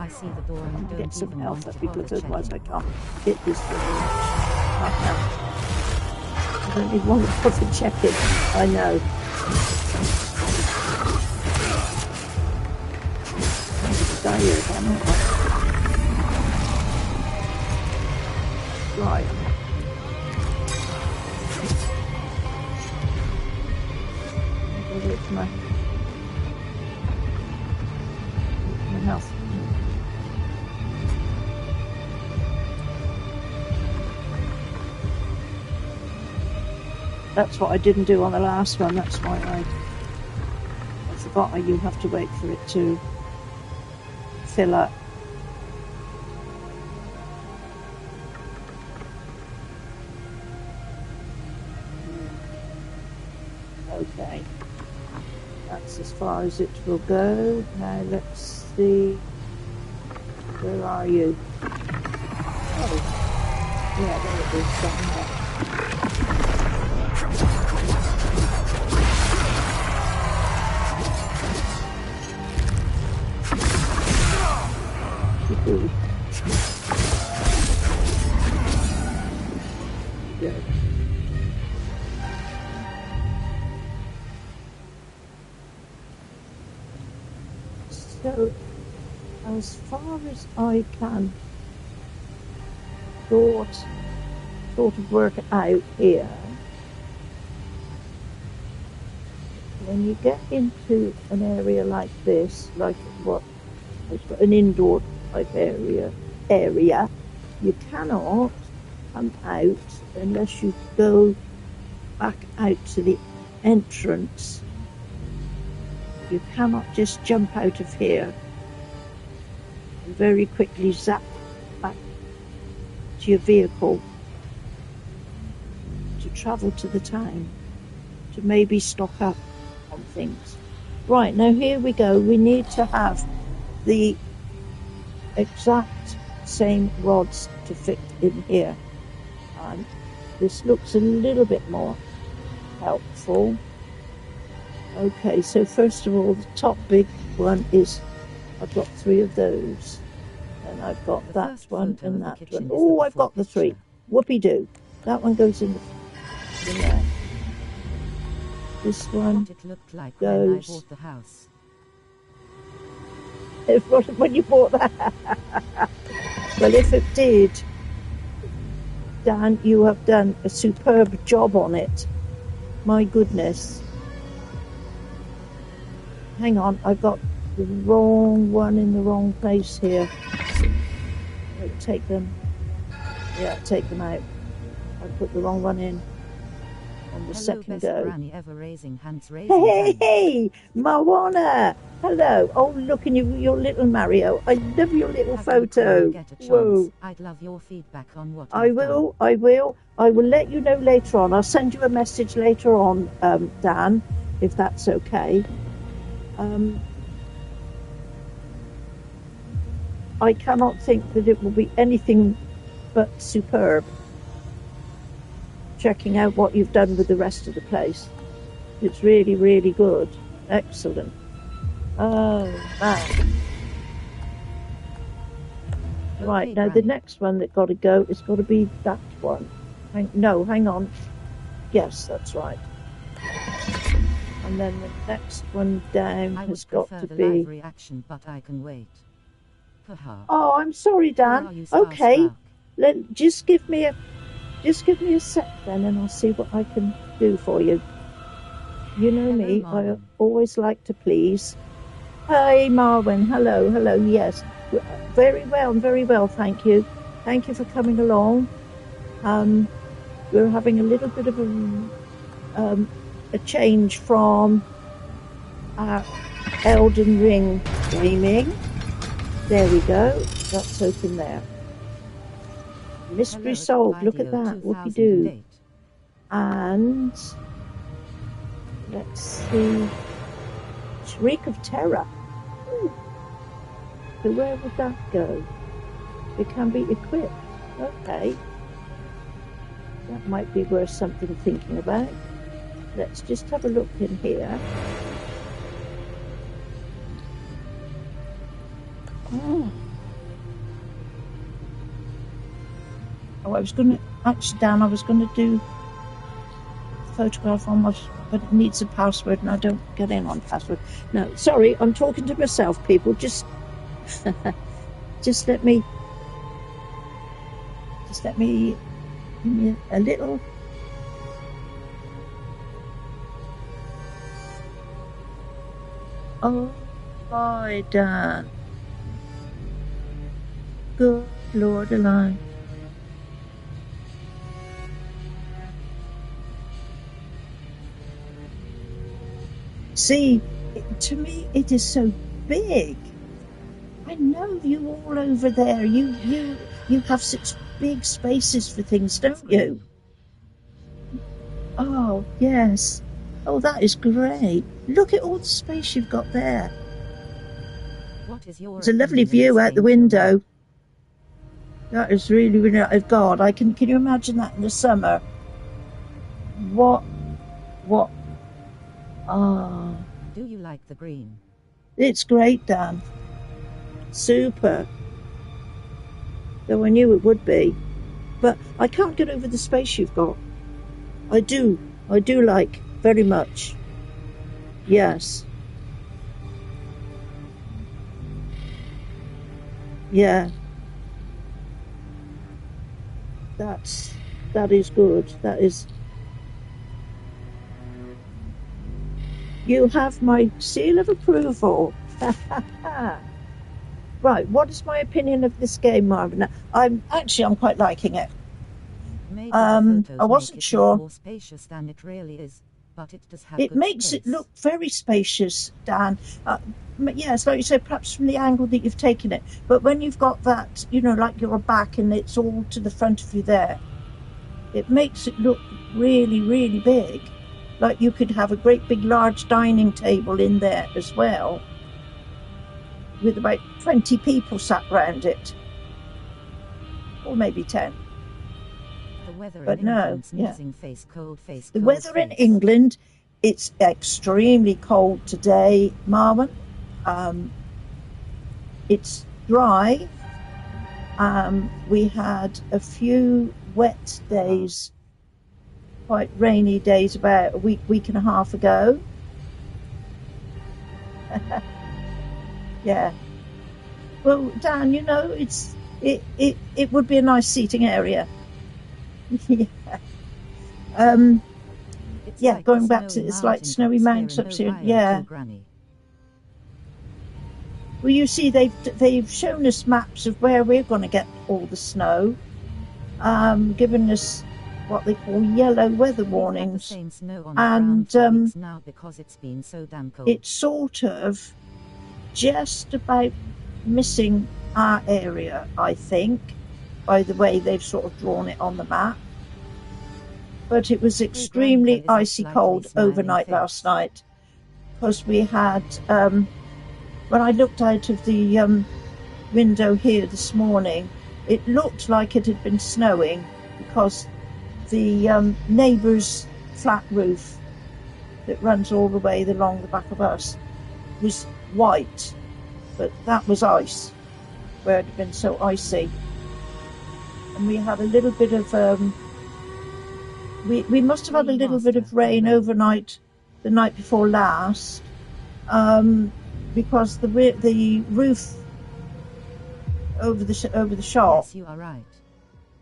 See the door and get some even health want to because bother otherwise I checking. can't hit this thing. I don't even want to bother checking. I know. Die here again, aren't I? Right. I'll go to my health. That's what I didn't do on the last one. That's why I forgot you have to wait for it to fill up. Okay. That's as far as it will go. Now let's see. Where are you? Oh. Yeah, there it is. Down there. as far as I can sort of work it out here, when you get into an area like this, like what an indoor type area, you cannot come out unless you go back out to the entrance. You cannot just jump out of here and very quickly zap back to your vehicle to travel to the town, to maybe stock up on things. Right, now here we go. We need to have the exact same rods to fit in here. And this looks a little bit more helpful. Okay, so first of all, the top big one is, I've got 3 of those. And I've got that one and that one. Oh, I've got the 3. Whoopee-doo. That one goes in there. This one What it looked like goes... when I bought the house. When you bought that? Well, if it did, Dan, you have done a superb job on it. My goodness. Hang on, I've got the wrong one in the wrong place here. Take them. Yeah, take them out. I put the wrong one in on the second go. Granny ever raising hands, Hey, Marwana! Hello. Oh, look, and your little Mario. I love your little photo. Whoa. I'd love your feedback on what I will. I will let you know later on. I'll send you a message later on, Dan, if that's okay. I cannot think that it will be anything but superb, checking out what you've done with the rest of the place. It's really, really good. Excellent. Oh, man. Right, now the next one that got to go is got to be that one. Hang on. Yes, that's right. And then the next one down has got to be... live reaction, but I can wait. Oh, I'm sorry, Dan. Okay, just give me a sec then, and I'll see what I can do for you. You know me, I always like to please. Hey, Marvin. Hello. Yes, very well. Thank you. Thank you for coming along. We're having a little bit of a change from our Elden Ring gaming. There we go. That's open there. Mystery solved. Look at that. Whoopie-doo. And let's see. Shriek of Terror. Ooh. So where would that go? It can be equipped. Okay. That might be worth something thinking about. Let's just have a look in here. Oh, I was going to, actually, Dan, I was going to do a photograph on my, but it needs a password and I don't get in on password. No, sorry, I'm talking to myself, people. Just let me give me a little. Oh, my Dan. Good Lord alive. See, to me it is so big. I know you all over there. You have such big spaces for things, don't you? Oh, yes. Oh, that is great. Look at all the space you've got there. It's a lovely view out the window. That is really, really, oh God, can you imagine that in the summer? What? Ah. Do you like the green? It's great, Dan. Super. Though I knew it would be. But I can't get over the space you've got. I do like, very much. Yes. Yeah, that is good. That is. You have my seal of approval. Right, what is my opinion of this game, Marvin? I'm quite liking it. Maybe the photos I wasn't make it sure. look more spacious than it really is, but it does have It good makes space. it look very spacious, Dan. Yeah, it's like you said, perhaps from the angle that you've taken it. But when you've got that, you know, like your back and it's all to the front of you there, it makes it look really, really big. Like you could have a great big large dining table in there as well, with about 20 people sat round it. Or maybe 10. The weather But in no, England, yeah. sneezing face, cold face, The cold weather in face. England, it's extremely cold today, Marvin. It's dry. We had a few wet days, quite rainy days about a week and a half ago. Yeah. Well, Dan, you know, it would be a nice seating area. Yeah. It's Yeah, like going the back to snowy it's like mountain snowy tops here mountains in up here. Ohio Yeah. too, Granny. Well, you see, they've shown us maps of where we're going to get all the snow, given us what they call yellow weather We've had the warnings, same snow on the ground for weeks now because it's been so damn cold. it's sort of just about missing our area, I think, by the way they've sort of drawn it on the map. But it was extremely icy cold overnight last night, because we had, when I looked out of the window here this morning, it looked like it had been snowing because the neighbour's flat roof that runs all the way along the back of us was white, but that was ice where it had been so icy. And we had a little bit of we must have had a little bit of rain overnight the night before last, because the roof over the shop, yes, you are right,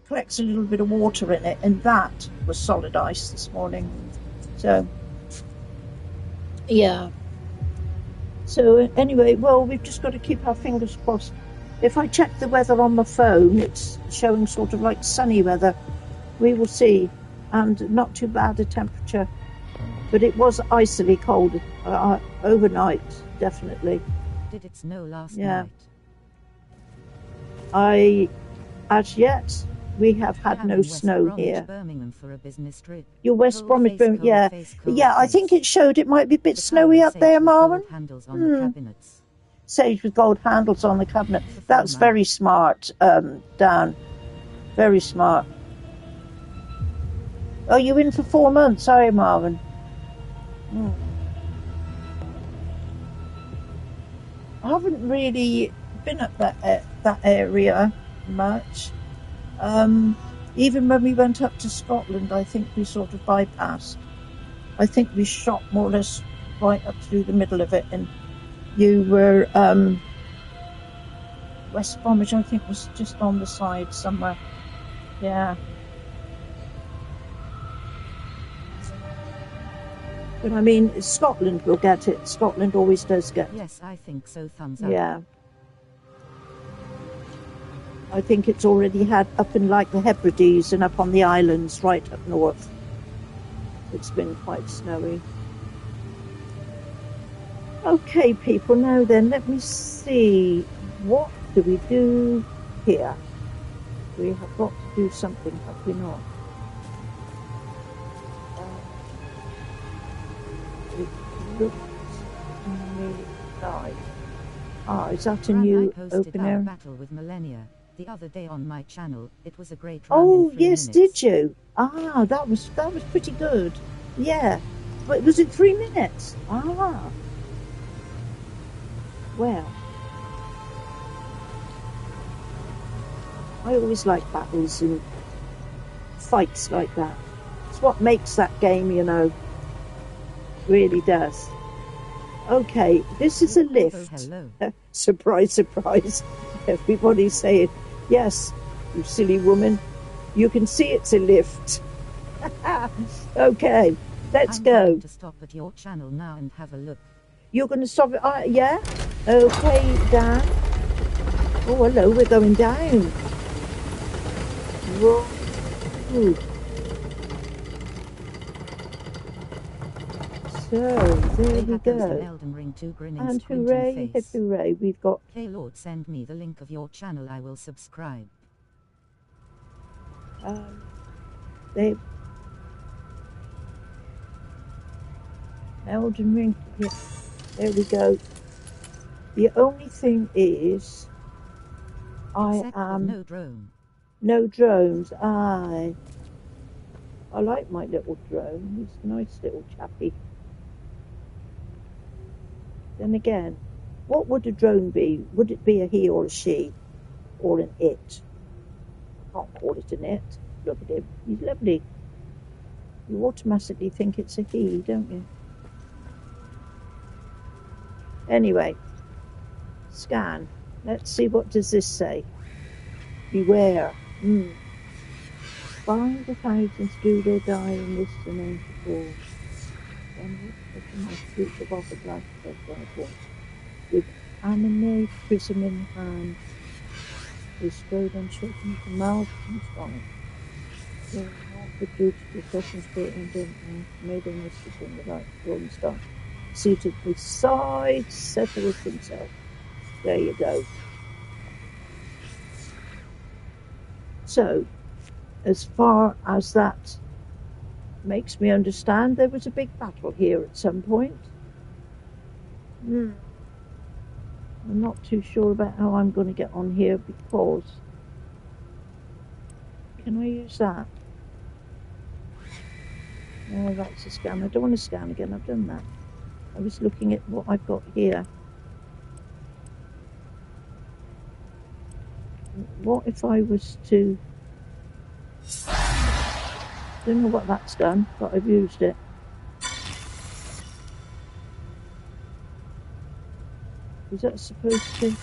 collects a little bit of water in it, and that was solid ice this morning. So yeah. So anyway, well, we've just got to keep our fingers crossed. If I check the weather on my phone, it's showing sort of like sunny weather. We will see, and not too bad a temperature, but it was icily cold overnight, definitely. Did it snow last Yeah. night? As yet, we have had no West snow Bromwich, here. Birmingham for a business trip. Your West Cold Bromwich, face, cold yeah. face, cold Yeah, I face. think it showed it might be a bit The snowy tower up there, sage with Marvin. gold handles on the cabinets. Sage with gold handles on the cabinet. The That's former. very smart, Dan. Very smart. Oh, you in for 4 months? Sorry, Marvin. I haven't really been up that area much. Even when we went up to Scotland, I think we sort of bypassed. I think we shot more or less right up through the middle of it, and you were West Bromwich, I think, was just on the side somewhere. Yeah. But I mean, Scotland will get it. Scotland always does get it. Yes, I think so. Thumbs up. Yeah. I think it's already had up in like the Hebrides and up on the islands right up north. It's been quite snowy. Okay, people, now then, let me see. What do we do here? We have got to do something, have we not? It looks to me like... is that a new open our air? battle with Millennia the other day on my channel. It was a great run. Oh, in 3 yes, minutes. did you? That was pretty good. Yeah. But was it 3 minutes? Well. I always like battles and fights like that. It's what makes that game, you know. Really does. Okay, this is a lift. Hello. Surprise, surprise. Everybody's saying, yes, you silly woman. You can see it's a lift. Okay, let's I'm go. going to stop at your channel now and have a look. You're going to stop it? Yeah? Okay, Dan. Oh, hello, we're going down. Whoa. So, there we go. Elden Ring 2 grinning And squinting hooray, face. hooray, we've got... Hey Lord, send me the link of your channel, I will subscribe. They... Elden Ring, yeah, there we go. The only thing is... Except with no drone. No drones, aye. I like my little drone. He's a nice little chappy. Then again, what would a drone be? Would it be a he or a she? Or an it? I can't call it an it. Look at him. He's lovely. You automatically think it's a he, don't you? Anyway, scan. Let's see, what does this say? Beware. Find the thousands do they die in this and then before. Of offered life with anime prism in hand, they strode unshaken from mouth and stomach. They were not the duty to discussion spirit and made a mistake in the right rolling stone. Seated beside Sephiroth himself. There you go. So, as far as that makes me understand, there was a big battle here at some point. I'm not too sure about how I'm going to get on here because... Can I use that? No, that's a scan. I don't want to scan again. I've done that. I was looking at what I've got here. What if I was to... Don't know what that's done, but I've used it. Is that supposed to...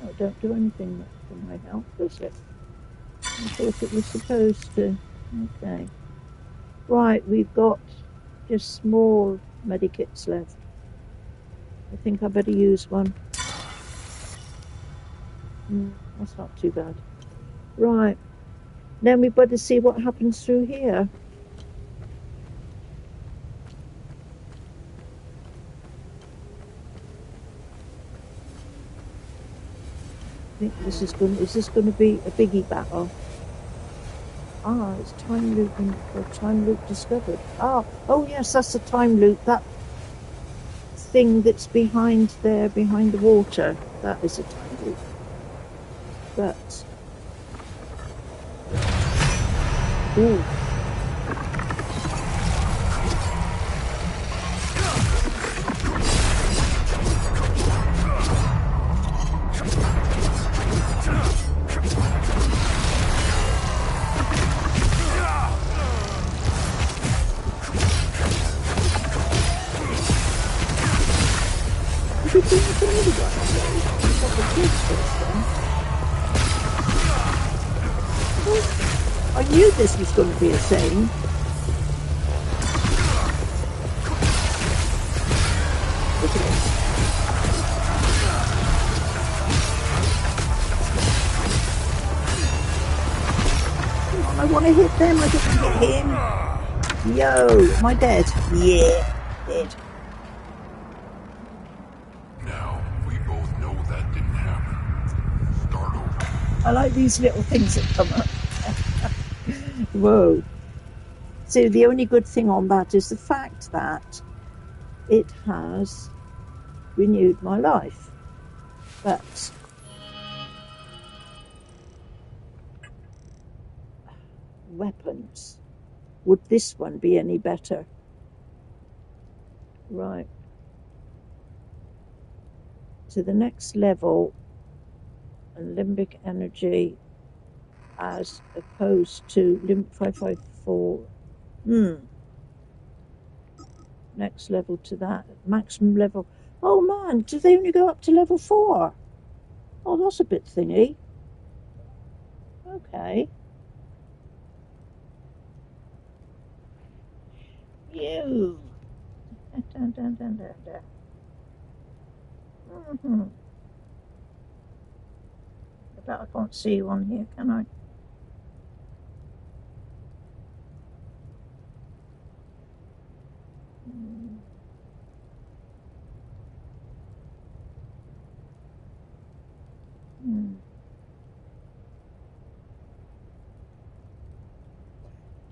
Oh, don't do anything for my health, does it? I thought it was supposed to. Okay. Right, we've got just small medikits left. I think I better use one. That's not too bad. Right. Then we better see what happens through here. I think this is going to be a biggie battle? Ah, it's time looping for time loop discovered. Oh yes, that's the time loop. That thing that's behind there, behind the water. That is a time loop. But ooh. I knew this was going to be a thing. Look at it. Come on, I want to hit them. I don't want to hit him. Yo, am I dead? Yeah, dead. Now, we both know that didn't happen. Start over. I like these little things that come up. Whoa. So the only good thing on that is the fact that it has renewed my life. But weapons. Would this one be any better? Right. To the next level, limbic energy as opposed to limb 554. Next level to that. Maximum level. Oh man, do they only go up to level 4? Oh, that's a bit thingy. Okay. You. Down, down, down, down, down. I bet I can't see you on here, can I?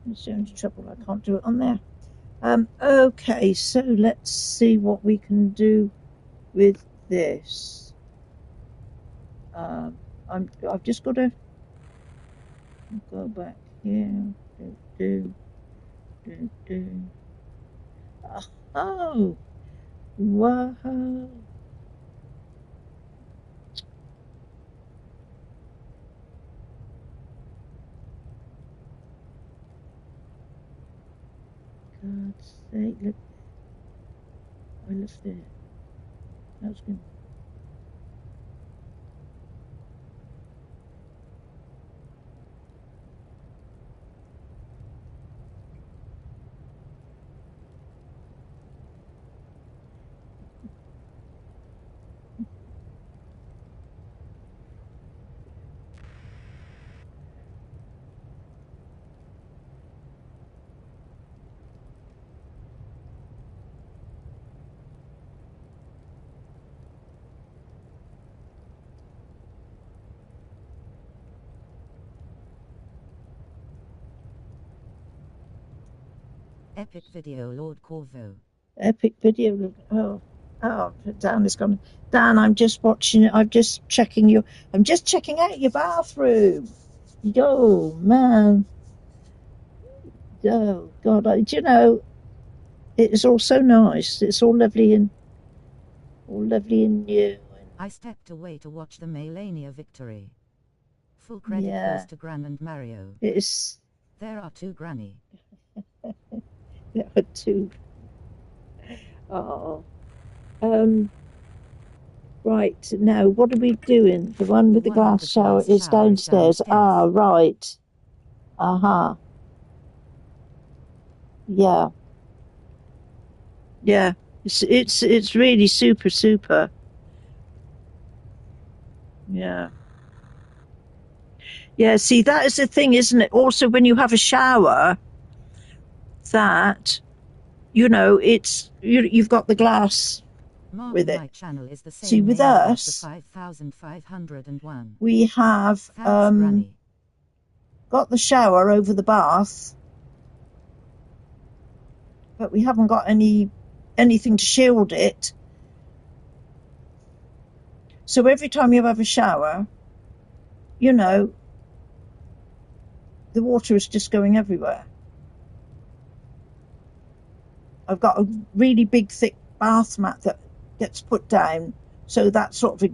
That's the only trouble, I can't do it on there. Okay, so let's see what we can do with this. I've just got to go back here. Do. Oh, wow. God's sake, look. I left it. That's good. Epic video, Lord Corvo. Epic video. Oh, Dan is gone. Dan, I'm just watching it. I'm just checking you. I'm just checking out your bathroom. Oh, man. Oh, God. Do you know, it is all so nice. It's all lovely and new. I stepped away to watch the Melania victory. Full credit goes to Gran and Mario. It is. There are two Granny. There are two. Oh. Right, now, what are we doing? The one with the glass shower is downstairs. Ah, right. Uh-huh. Yeah. Yeah. It's really super. Yeah. Yeah, see, that is the thing, isn't it? Also, when you have a shower, that, you know, you've got the glass with it. My channel is the same. See, with us, 5501. we have got the shower over the bath, but we haven't got anything to shield it. So every time you have a shower, you know, the water is just going everywhere. I've got a really big, thick bath mat that gets put down, so that sort of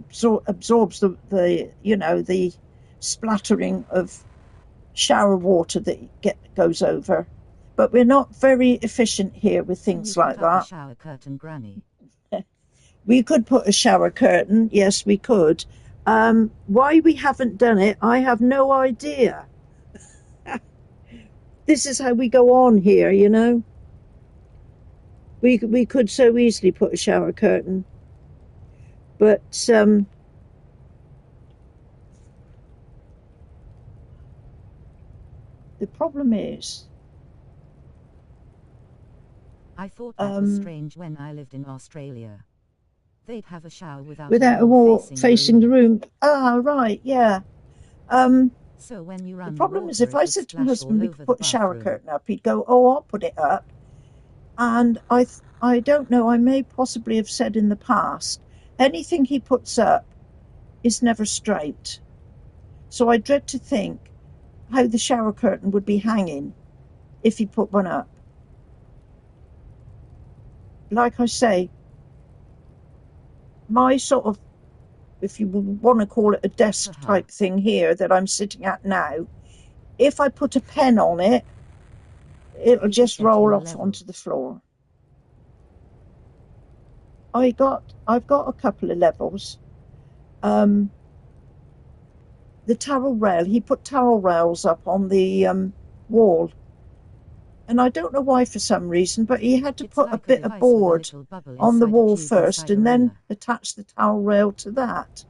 absorbs the splattering of shower water that goes over. But we're not very efficient here with things like that. Shower curtain, Granny. We could put a shower curtain. Yes, we could. Why we haven't done it, I have no idea. This is how we go on here, you know. We could so easily put a shower curtain, but the problem is, I thought that was strange when I lived in Australia. They'd have a shower without a wall facing the room. Ah, right, yeah. So when you run the problem is, if I said to my husband we could put a shower curtain up, he'd go, "Oh, I'll put it up." And I don't know, I may possibly have said in the past, anything he puts up is never straight. So I dread to think how the shower curtain would be hanging if he put one up. Like I say, my sort of, if you want to call it a desk type thing here that I'm sitting at now, if I put a pen on it, it'll just roll off onto the floor. I've got a couple of levels. the towel rail. He put towel rails up on the wall. And I don't know why for some reason, but he had to put a bit of board on the wall first and then attach the towel rail to that.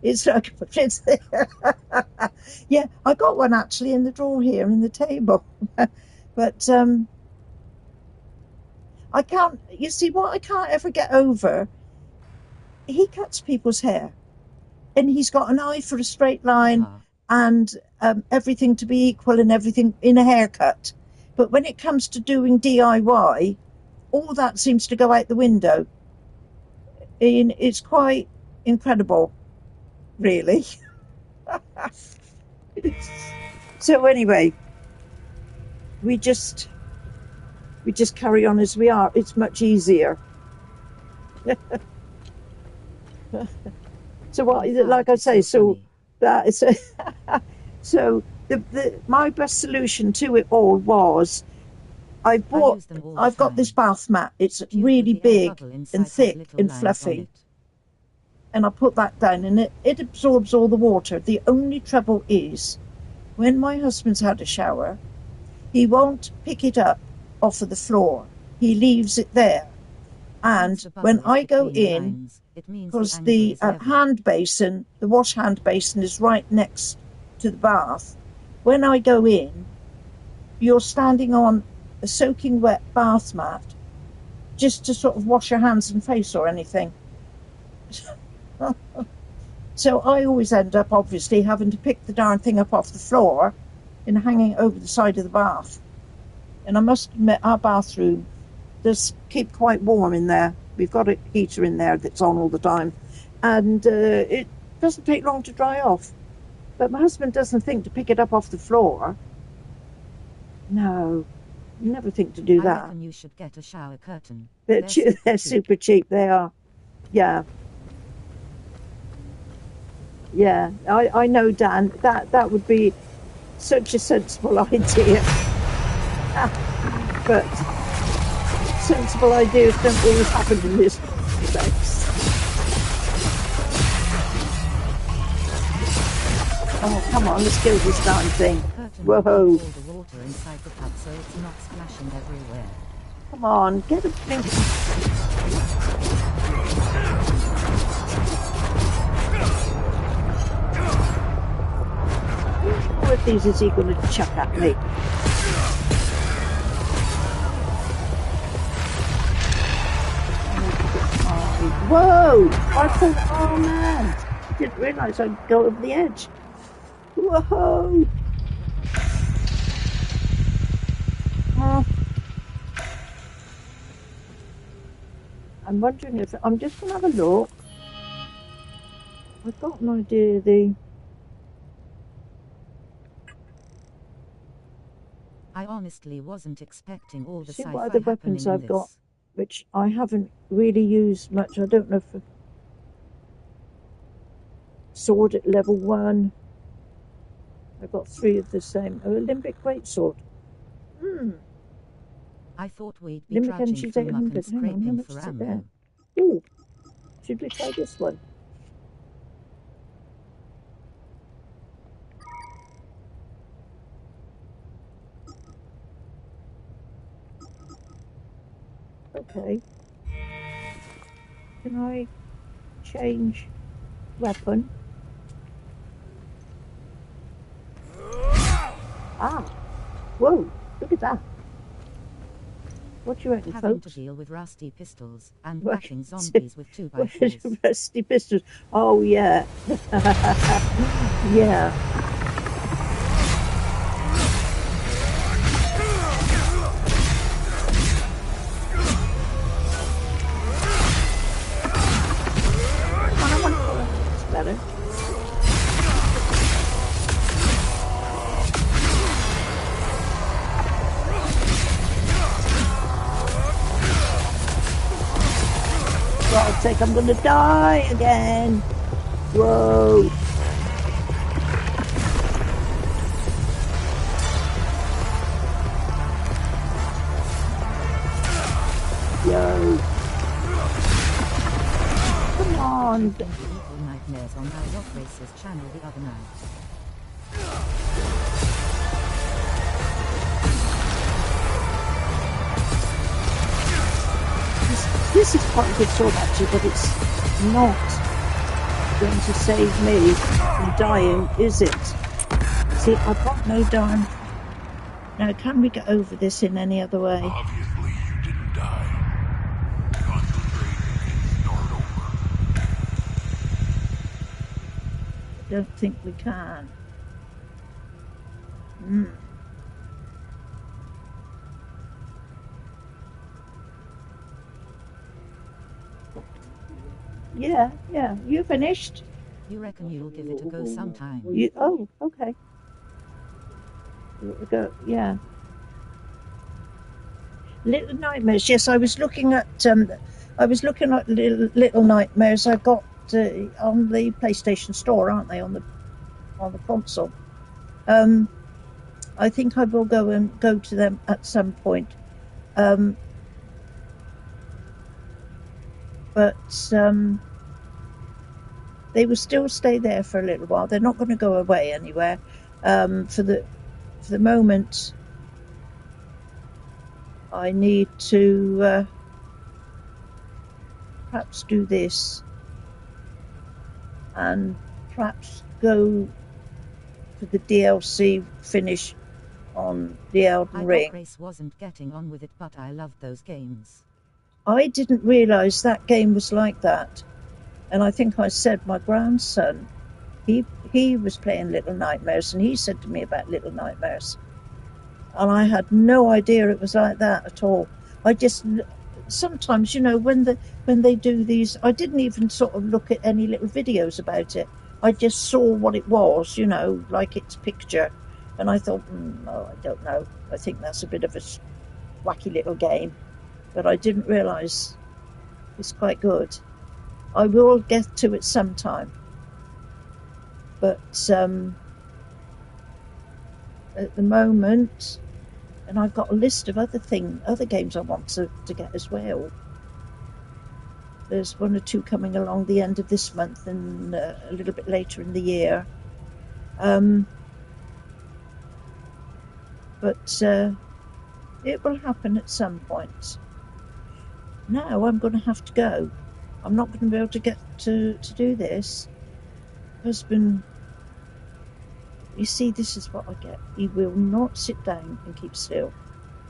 It's like, yeah, I got one actually in the drawer here in the table. But I can't, you see, what I can't ever get over, he cuts people's hair and he's got an eye for a straight line and everything to be equal and everything in a haircut. But when it comes to doing DIY, all that seems to go out the window. And it's quite incredible, really. So anyway, we just carry on as we are. It's much easier. So what, like I say, so that is so my best solution to it all was I've got this bath mat. It's really big and thick and fluffy. And I put that down and it absorbs all the water. The only trouble is when my husband's had a shower, he won't pick it up off of the floor. He leaves it there. And when I go in, because the hand basin, the wash hand basin is right next to the bath, when I go in, you're standing on a soaking wet bath mat just to sort of wash your hands and face or anything. So I always end up obviously having to pick the darn thing up off the floor and hanging it over the side of the bath. And I must admit, our bathroom does keep quite warm in there. We've got a heater in there that's on all the time, and it doesn't take long to dry off. But my husband doesn't think to pick it up off the floor. No, never think to do that. I reckon you should get a shower curtain. They're super cheap. They are. Yeah. Yeah, I know, Dan. That would be such a sensible idea. But sensible ideas don't always happen in this place. Oh, come on, let's kill this darn thing. Whoa. All the water inside the tub so it's not splashing everywhere. Come on, get a thing. What of these is he going to chuck at me? Whoa! I thought, oh man, I didn't realise I'd go over the edge. Whoa! Oh. I'm wondering if I'm just going to have a look. I've got an idea. I honestly wasn't expecting all the See sci-fi what other weapons happening I've got, which I haven't really used much. I don't know if sword at level 1. I've got 3 of the same. Oh, Olympic greatsword. I thought we'd be trudging through muck and scraping for ammo. Ooh, should we try this one? Okay. Can I change weapon? Ah! Whoa! Look at that. What do you reckon, Having folks? to deal with rusty pistols and whacking zombies with 2x4s. Rusty pistols. Oh yeah. Yeah. It's better. God's sake, I'm gonna die again. Whoa. Yo. Come on. Evil nightmares was on my Dog Races channel the other night. This is quite a good sword actually, but it's not going to save me from dying, is it? See, I've got no darn... Now, can we get over this in any other way? Obviously, you didn't die. Concentrate and start over. I don't think we can. Yeah, you finished? You reckon you'll give it a go sometime? Oh, okay. Go, yeah. Little Nightmares. Yes, I was looking at Little Nightmares. I got on the PlayStation Store, aren't they? On the console. I think I will go to them at some point. But they will still stay there for a little while. They're not going to go away anywhere. For the moment, I need to perhaps do this and perhaps go for the DLC finish on the Elden Ring. Grace wasn't getting on with it, but I loved those games. I didn't realise that game was like that. And I think I said my grandson, he was playing Little Nightmares, and he said to me about Little Nightmares. And I had no idea it was like that at all. I just, sometimes, you know, when they do these, I didn't even sort of look at any little videos about it. I just saw what it was, you know, like its picture. And I thought, no, I don't know. I think that's a bit of a wacky little game. But I didn't realise it's quite good. I will get to it sometime. But at the moment, and I've got a list of other games I want to get as well. There's 1 or 2 coming along the end of this month and a little bit later in the year. But it will happen at some point. Now I'm going to have to go. I'm not going to be able to get to do this. Husband, you see, this is what I get. He will not sit down and keep still.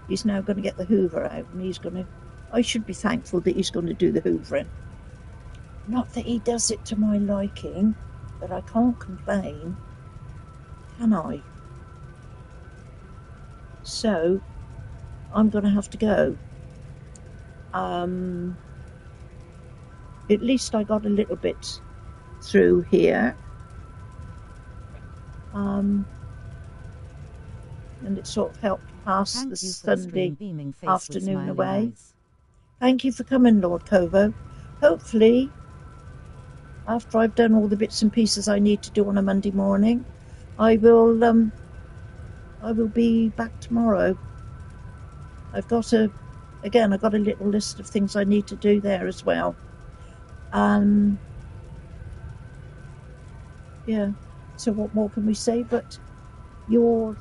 He's now going to get the hoover out, and he's going to... I should be thankful that he's going to do the hoovering. Not that he does it to my liking, but I can't complain, can I? So, I'm going to have to go. At least I got a little bit through here. And it sort of helped pass the Sunday afternoon away. Thank you for coming, Lord Kovo. Hopefully, after I've done all the bits and pieces I need to do on a Monday morning, I will be back tomorrow. I've got a little list of things I need to do there as well. Yeah. So what more can we say? But you'll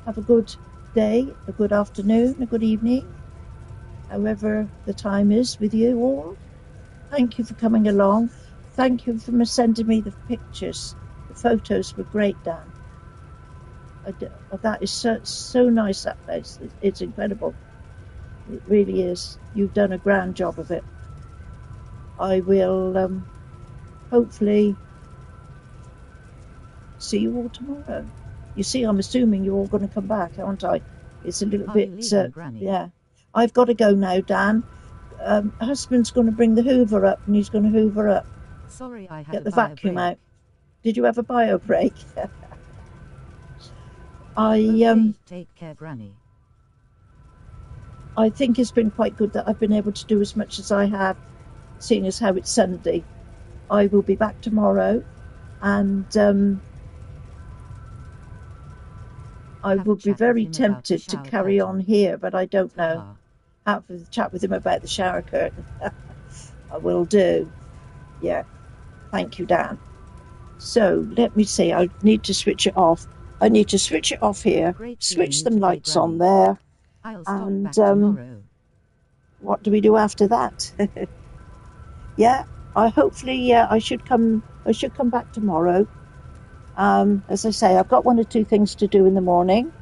have a good day, a good afternoon, a good evening, however the time is with you all. Thank you for coming along. Thank you for sending me the pictures. The photos were great, Dan. That is so nice, that place. It's incredible. It really is. You've done a grand job of it. I will hopefully see you all tomorrow. You see, I'm assuming you're all going to come back, aren't I? It's a little bit... yeah. I've got to go now, Dan. Husband's going to bring the hoover up, and he's going to hoover up. Sorry, I had Get the vacuum out. Did you have a bio break? Okay, take care, Granny. I think it's been quite good that I've been able to do as much as I have, seeing as how it's Sunday. I will be back tomorrow, and I would be very tempted to carry on here, but I don't know. Have a chat with him about the shower curtain. I will do. Yeah. Thank you, Dan. So let me see. I need to switch it off. I need to switch it off here. Switch them lights on there. I'll stop And back tomorrow. what do we do after that? Yeah, I should come back tomorrow. As I say, I've got one or two things to do in the morning,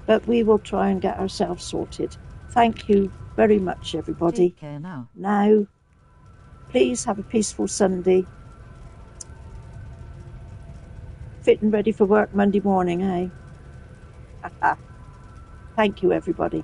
but we will try and get ourselves sorted. Thank you very much, everybody. Take care now. Now, please have a peaceful Sunday. Fit and ready for work Monday morning, eh? Thank you, everybody.